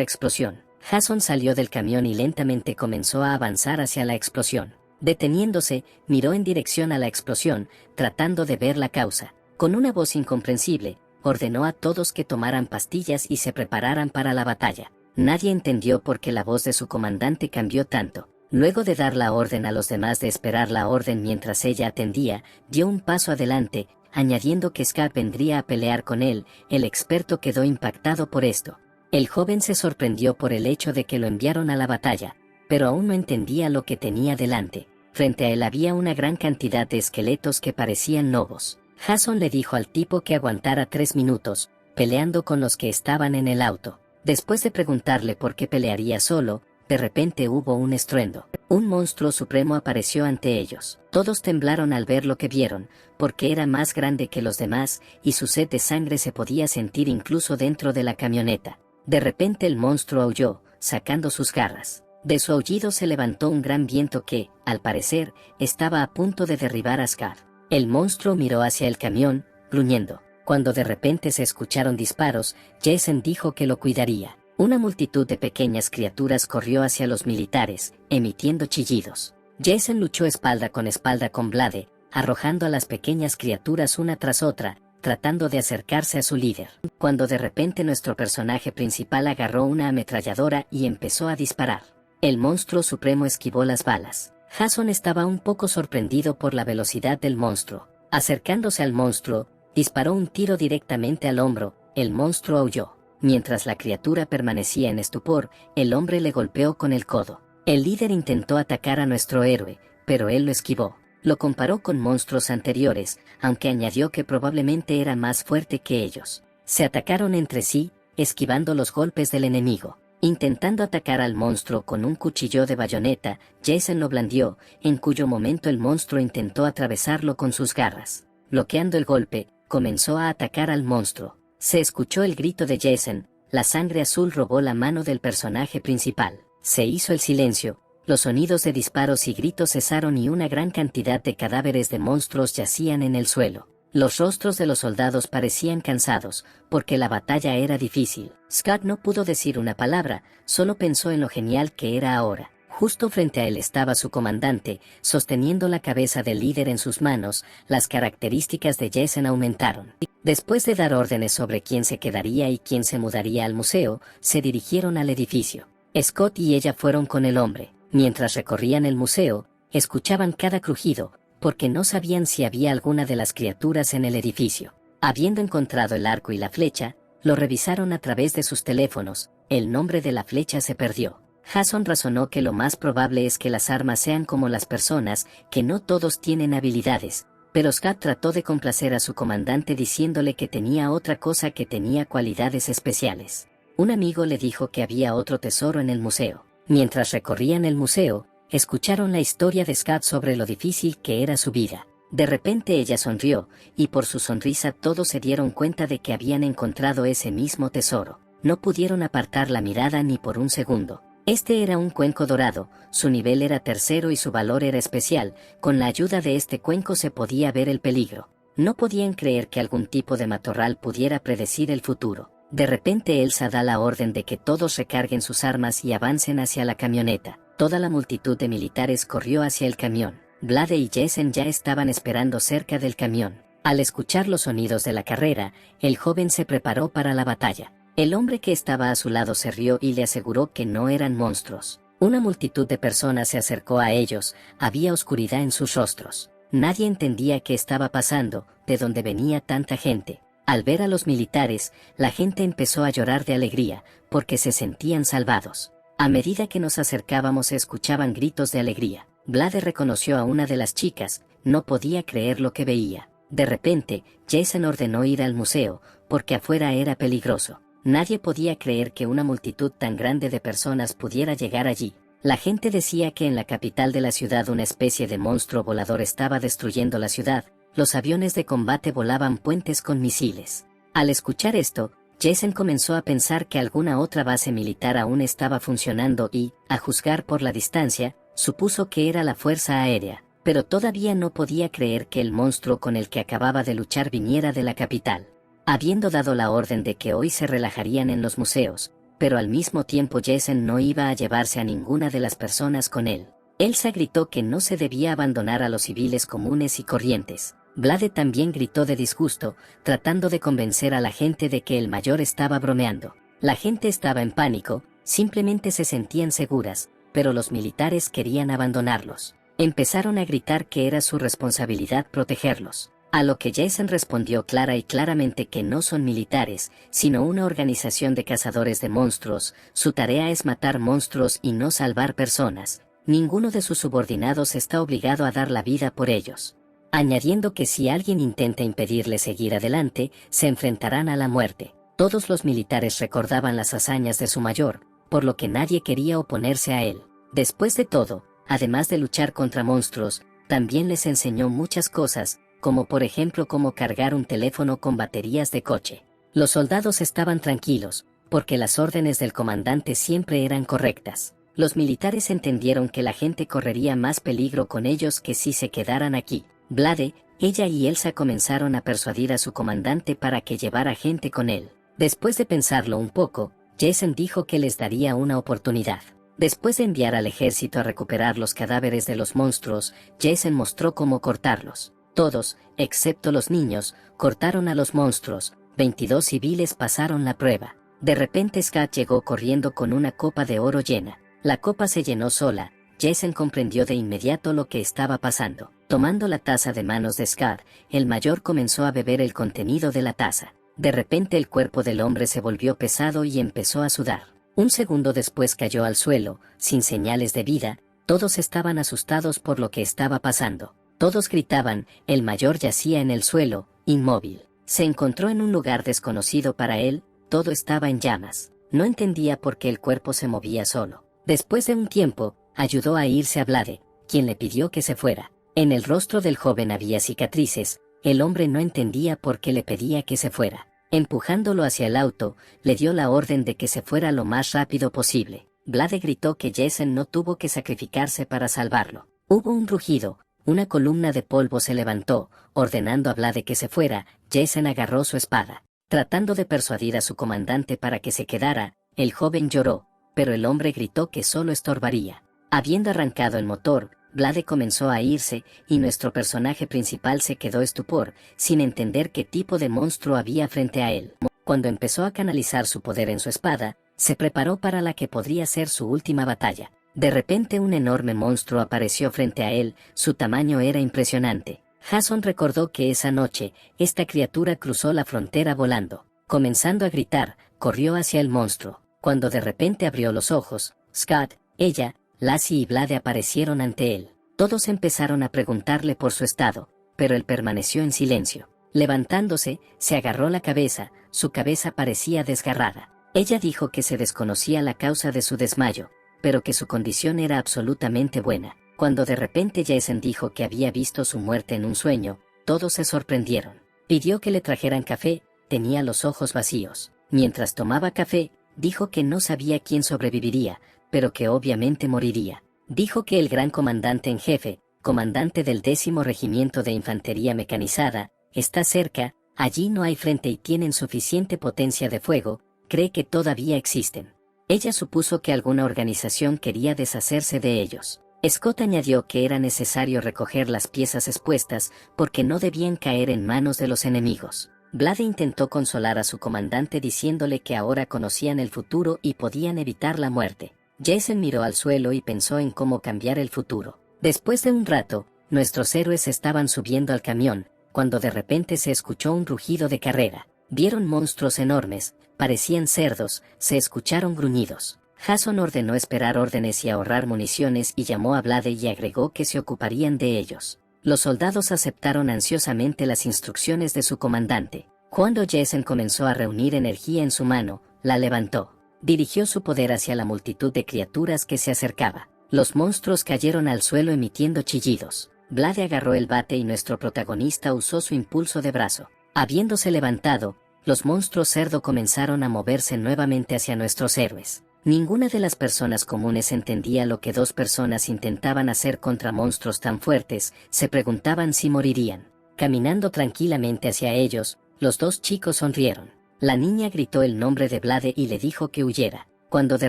Speaker 1: explosión. Jason salió del camión y lentamente comenzó a avanzar hacia la explosión. Deteniéndose, miró en dirección a la explosión, tratando de ver la causa. Con una voz incomprensible, ordenó a todos que tomaran pastillas y se prepararan para la batalla. Nadie entendió por qué la voz de su comandante cambió tanto. Luego de dar la orden a los demás de esperar la orden mientras ella atendía, dio un paso adelante, añadiendo que Scott vendría a pelear con él. El experto quedó impactado por esto. El joven se sorprendió por el hecho de que lo enviaron a la batalla, pero aún no entendía lo que tenía delante. Frente a él había una gran cantidad de esqueletos que parecían lobos. Jason le dijo al tipo que aguantara 3 minutos, peleando con los que estaban en el auto. Después de preguntarle por qué pelearía solo, de repente hubo un estruendo. Un monstruo supremo apareció ante ellos. Todos temblaron al ver lo que vieron, porque era más grande que los demás, y su sed de sangre se podía sentir incluso dentro de la camioneta. De repente el monstruo aulló, sacando sus garras. De su aullido se levantó un gran viento que, al parecer, estaba a punto de derribar a Scott. El monstruo miró hacia el camión, gruñendo. Cuando de repente se escucharon disparos, Jason dijo que lo cuidaría. Una multitud de pequeñas criaturas corrió hacia los militares, emitiendo chillidos. Jason luchó espalda con Blade, arrojando a las pequeñas criaturas una tras otra, tratando de acercarse a su líder. Cuando de repente nuestro personaje principal agarró una ametralladora y empezó a disparar. El monstruo supremo esquivó las balas. Jason estaba un poco sorprendido por la velocidad del monstruo. Acercándose al monstruo, disparó un tiro directamente al hombro. El monstruo aulló. Mientras la criatura permanecía en estupor, el hombre le golpeó con el codo. El líder intentó atacar a nuestro héroe, pero él lo esquivó. Lo comparó con monstruos anteriores, aunque añadió que probablemente era más fuerte que ellos. Se atacaron entre sí, esquivando los golpes del enemigo. Intentando atacar al monstruo con un cuchillo de bayoneta, Jason lo blandió, en cuyo momento el monstruo intentó atravesarlo con sus garras. Bloqueando el golpe, comenzó a atacar al monstruo. Se escuchó el grito de Jason. La sangre azul robó la mano del personaje principal. Se hizo el silencio, los sonidos de disparos y gritos cesaron y una gran cantidad de cadáveres de monstruos yacían en el suelo. Los rostros de los soldados parecían cansados, porque la batalla era difícil. Scott no pudo decir una palabra, solo pensó en lo genial que era ahora. Justo frente a él estaba su comandante, sosteniendo la cabeza del líder en sus manos. Las características de Jason aumentaron. Después de dar órdenes sobre quién se quedaría y quién se mudaría al museo, se dirigieron al edificio. Scott y ella fueron con el hombre. Mientras recorrían el museo, escuchaban cada crujido, porque no sabían si había alguna de las criaturas en el edificio. Habiendo encontrado el arco y la flecha, lo revisaron a través de sus teléfonos. El nombre de la flecha se perdió. Jason razonó que lo más probable es que las armas sean como las personas, que no todos tienen habilidades, pero Scott trató de complacer a su comandante diciéndole que tenía otra cosa que tenía cualidades especiales. Un amigo le dijo que había otro tesoro en el museo. Mientras recorrían el museo, escucharon la historia de Scott sobre lo difícil que era su vida. De repente ella sonrió, y por su sonrisa todos se dieron cuenta de que habían encontrado ese mismo tesoro. No pudieron apartar la mirada ni por un segundo. Este era un cuenco dorado, su nivel era tercero y su valor era especial. Con la ayuda de este cuenco se podía ver el peligro. No podían creer que algún tipo de matorral pudiera predecir el futuro. De repente Elsa da la orden de que todos recarguen sus armas y avancen hacia la camioneta. Toda la multitud de militares corrió hacia el camión. Blade y Jason ya estaban esperando cerca del camión. Al escuchar los sonidos de la carrera, el joven se preparó para la batalla. El hombre que estaba a su lado se rió y le aseguró que no eran monstruos. Una multitud de personas se acercó a ellos, había oscuridad en sus rostros. Nadie entendía qué estaba pasando, de dónde venía tanta gente. Al ver a los militares, la gente empezó a llorar de alegría, porque se sentían salvados. A medida que nos acercábamos se escuchaban gritos de alegría. Blade reconoció a una de las chicas, no podía creer lo que veía. De repente, Jason ordenó ir al museo, porque afuera era peligroso. Nadie podía creer que una multitud tan grande de personas pudiera llegar allí. La gente decía que en la capital de la ciudad una especie de monstruo volador estaba destruyendo la ciudad. Los aviones de combate volaban puentes con misiles. Al escuchar esto, Jason comenzó a pensar que alguna otra base militar aún estaba funcionando y, a juzgar por la distancia, supuso que era la Fuerza Aérea, pero todavía no podía creer que el monstruo con el que acababa de luchar viniera de la capital. Habiendo dado la orden de que hoy se relajarían en los museos, pero al mismo tiempo Jason no iba a llevarse a ninguna de las personas con él. Elsa gritó que no se debía abandonar a los civiles comunes y corrientes. Blade también gritó de disgusto, tratando de convencer a la gente de que el mayor estaba bromeando. La gente estaba en pánico, simplemente se sentían seguras, pero los militares querían abandonarlos. Empezaron a gritar que era su responsabilidad protegerlos. A lo que Jason respondió clara y claramente que no son militares, sino una organización de cazadores de monstruos. Su tarea es matar monstruos y no salvar personas. Ninguno de sus subordinados está obligado a dar la vida por ellos. Añadiendo que si alguien intenta impedirle seguir adelante, se enfrentarán a la muerte. Todos los militares recordaban las hazañas de su mayor, por lo que nadie quería oponerse a él. Después de todo, además de luchar contra monstruos, también les enseñó muchas cosas, como por ejemplo cómo cargar un teléfono con baterías de coche. Los soldados estaban tranquilos, porque las órdenes del comandante siempre eran correctas. Los militares entendieron que la gente correría más peligro con ellos que si se quedaran aquí. Blade, ella y Elsa comenzaron a persuadir a su comandante para que llevara gente con él. Después de pensarlo un poco, Jason dijo que les daría una oportunidad. Después de enviar al ejército a recuperar los cadáveres de los monstruos, Jason mostró cómo cortarlos. Todos, excepto los niños, cortaron a los monstruos. 22 civiles pasaron la prueba. De repente Scott llegó corriendo con una copa de oro llena. La copa se llenó sola. Jason comprendió de inmediato lo que estaba pasando. Tomando la taza de manos de Scott, el mayor comenzó a beber el contenido de la taza. De repente el cuerpo del hombre se volvió pesado y empezó a sudar. Un segundo después cayó al suelo, sin señales de vida. Todos estaban asustados por lo que estaba pasando. Todos gritaban, el mayor yacía en el suelo, inmóvil. Se encontró en un lugar desconocido para él, todo estaba en llamas. No entendía por qué el cuerpo se movía solo. Después de un tiempo, ayudó a irse a Blade, quien le pidió que se fuera. En el rostro del joven había cicatrices. El hombre no entendía por qué le pedía que se fuera. Empujándolo hacia el auto, le dio la orden de que se fuera lo más rápido posible. Blade gritó que Jason no tuvo que sacrificarse para salvarlo. Hubo un rugido, una columna de polvo se levantó, ordenando a Blade que se fuera. Jason agarró su espada. Tratando de persuadir a su comandante para que se quedara, el joven lloró, pero el hombre gritó que solo estorbaría. Habiendo arrancado el motor, Blade comenzó a irse, y nuestro personaje principal se quedó estupor, sin entender qué tipo de monstruo había frente a él. Cuando empezó a canalizar su poder en su espada, se preparó para la que podría ser su última batalla. De repente un enorme monstruo apareció frente a él, su tamaño era impresionante. Jason recordó que esa noche, esta criatura cruzó la frontera volando. Comenzando a gritar, corrió hacia el monstruo. Cuando de repente abrió los ojos, Scott, ella, Lassie y Blade aparecieron ante él. Todos empezaron a preguntarle por su estado, pero él permaneció en silencio. Levantándose, se agarró la cabeza, su cabeza parecía desgarrada. Ella dijo que se desconocía la causa de su desmayo, pero que su condición era absolutamente buena. Cuando de repente Jason dijo que había visto su muerte en un sueño, todos se sorprendieron. Pidió que le trajeran café, tenía los ojos vacíos. Mientras tomaba café, dijo que no sabía quién sobreviviría, pero que obviamente moriría. Dijo que el gran comandante en jefe, comandante del 10º Regimiento de Infantería Mecanizada, está cerca, allí no hay frente y tienen suficiente potencia de fuego, cree que todavía existen. Ella supuso que alguna organización quería deshacerse de ellos. Scott añadió que era necesario recoger las piezas expuestas porque no debían caer en manos de los enemigos. Blade intentó consolar a su comandante diciéndole que ahora conocían el futuro y podían evitar la muerte. Jason miró al suelo y pensó en cómo cambiar el futuro. Después de un rato, nuestros héroes estaban subiendo al camión, cuando de repente se escuchó un rugido de carrera. Vieron monstruos enormes, parecían cerdos, se escucharon gruñidos. Jason ordenó esperar órdenes y ahorrar municiones y llamó a Blade y agregó que se ocuparían de ellos. Los soldados aceptaron ansiosamente las instrucciones de su comandante. Cuando Jason comenzó a reunir energía en su mano, la levantó. Dirigió su poder hacia la multitud de criaturas que se acercaba. Los monstruos cayeron al suelo emitiendo chillidos. Blade agarró el bate y nuestro protagonista usó su impulso de brazo. Habiéndose levantado, los monstruos cerdo comenzaron a moverse nuevamente hacia nuestros héroes. Ninguna de las personas comunes entendía lo que dos personas intentaban hacer contra monstruos tan fuertes, se preguntaban si morirían. Caminando tranquilamente hacia ellos, los dos chicos sonrieron. La niña gritó el nombre de Blade y le dijo que huyera, cuando de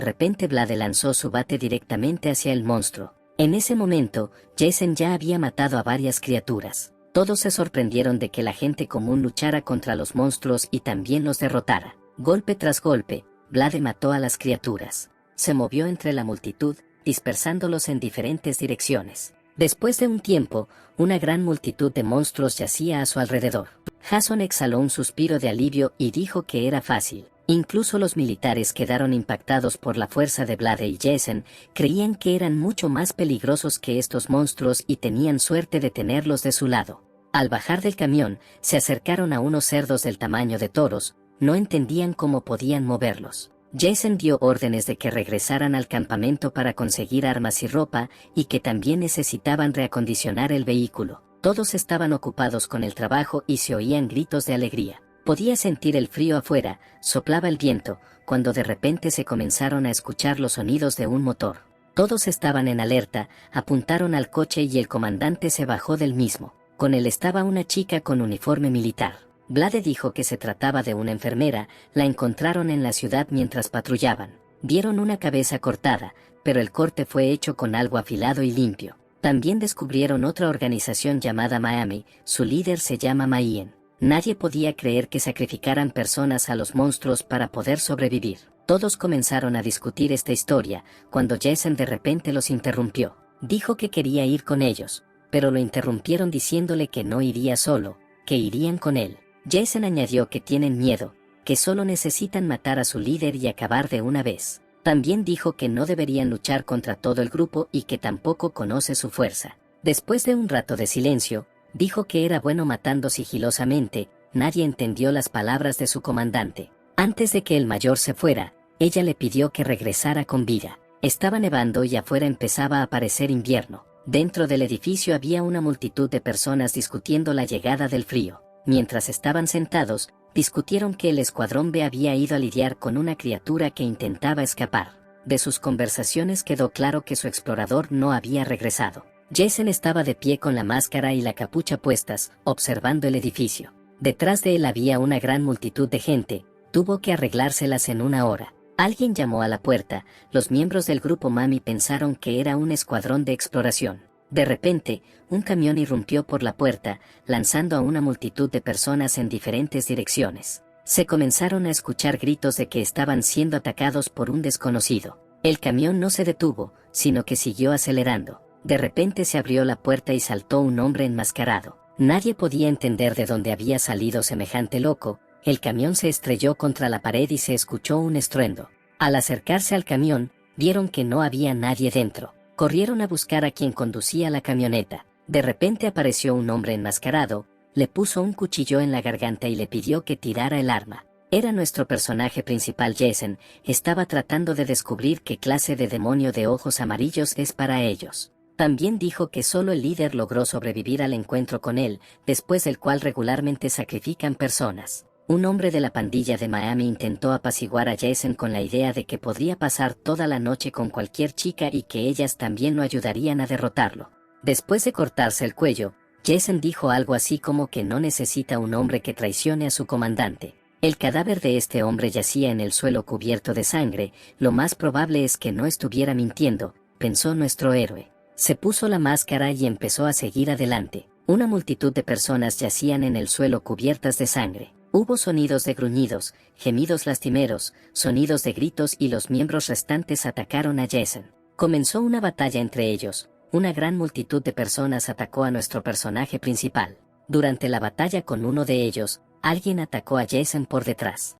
Speaker 1: repente Blade lanzó su bate directamente hacia el monstruo. En ese momento, Jason ya había matado a varias criaturas. Todos se sorprendieron de que la gente común luchara contra los monstruos y también los derrotara. Golpe tras golpe, Blade mató a las criaturas. Se movió entre la multitud, dispersándolos en diferentes direcciones. Después de un tiempo, una gran multitud de monstruos yacía a su alrededor. Jason exhaló un suspiro de alivio y dijo que era fácil. Incluso los militares quedaron impactados por la fuerza de Blade y Jason, creían que eran mucho más peligrosos que estos monstruos y tenían suerte de tenerlos de su lado. Al bajar del camión, se acercaron a unos cerdos del tamaño de toros, no entendían cómo podían moverlos. Jason dio órdenes de que regresaran al campamento para conseguir armas y ropa, y que también necesitaban reacondicionar el vehículo. Todos estaban ocupados con el trabajo y se oían gritos de alegría. Podía sentir el frío afuera, soplaba el viento, cuando de repente se comenzaron a escuchar los sonidos de un motor. Todos estaban en alerta, apuntaron al coche y el comandante se bajó del mismo. Con él estaba una chica con uniforme militar. Blade dijo que se trataba de una enfermera, la encontraron en la ciudad mientras patrullaban. Vieron una cabeza cortada, pero el corte fue hecho con algo afilado y limpio. También descubrieron otra organización llamada Miami, su líder se llama Maien. Nadie podía creer que sacrificaran personas a los monstruos para poder sobrevivir. Todos comenzaron a discutir esta historia, cuando Jason de repente los interrumpió. Dijo que quería ir con ellos, pero lo interrumpieron diciéndole que no iría solo, que irían con él. Jason añadió que tienen miedo, que solo necesitan matar a su líder y acabar de una vez. También dijo que no deberían luchar contra todo el grupo y que tampoco conoce su fuerza. Después de un rato de silencio, dijo que era bueno matando sigilosamente. Nadie entendió las palabras de su comandante. Antes de que el mayor se fuera, ella le pidió que regresara con vida. Estaba nevando y afuera empezaba a aparecer invierno. Dentro del edificio había una multitud de personas discutiendo la llegada del frío. Mientras estaban sentados, discutieron que el Escuadrón B había ido a lidiar con una criatura que intentaba escapar. De sus conversaciones quedó claro que su explorador no había regresado. Jason estaba de pie con la máscara y la capucha puestas, observando el edificio. Detrás de él había una gran multitud de gente, tuvo que arreglárselas en una hora. Alguien llamó a la puerta, los miembros del grupo Mami pensaron que era un escuadrón de exploración. De repente, un camión irrumpió por la puerta, lanzando a una multitud de personas en diferentes direcciones. Se comenzaron a escuchar gritos de que estaban siendo atacados por un desconocido. El camión no se detuvo, sino que siguió acelerando. De repente se abrió la puerta y saltó un hombre enmascarado. Nadie podía entender de dónde había salido semejante loco. El camión se estrelló contra la pared y se escuchó un estruendo. Al acercarse al camión, vieron que no había nadie dentro. Corrieron a buscar a quien conducía la camioneta. De repente apareció un hombre enmascarado, le puso un cuchillo en la garganta y le pidió que tirara el arma. Era nuestro personaje principal Jason, estaba tratando de descubrir qué clase de demonio de ojos amarillos es para ellos. También dijo que solo el líder logró sobrevivir al encuentro con él, después del cual regularmente sacrifican personas. Un hombre de la pandilla de Miami intentó apaciguar a Jason con la idea de que podría pasar toda la noche con cualquier chica y que ellas también lo ayudarían a derrotarlo. Después de cortarse el cuello, Jason dijo algo así como que no necesita un hombre que traicione a su comandante. El cadáver de este hombre yacía en el suelo cubierto de sangre, lo más probable es que no estuviera mintiendo, pensó nuestro héroe. Se puso la máscara y empezó a seguir adelante. Una multitud de personas yacían en el suelo cubiertas de sangre. Hubo sonidos de gruñidos, gemidos lastimeros, sonidos de gritos y los miembros restantes atacaron a Jason. Comenzó una batalla entre ellos. Una gran multitud de personas atacó a nuestro personaje principal. Durante la batalla con uno de ellos, alguien atacó a Jason por detrás.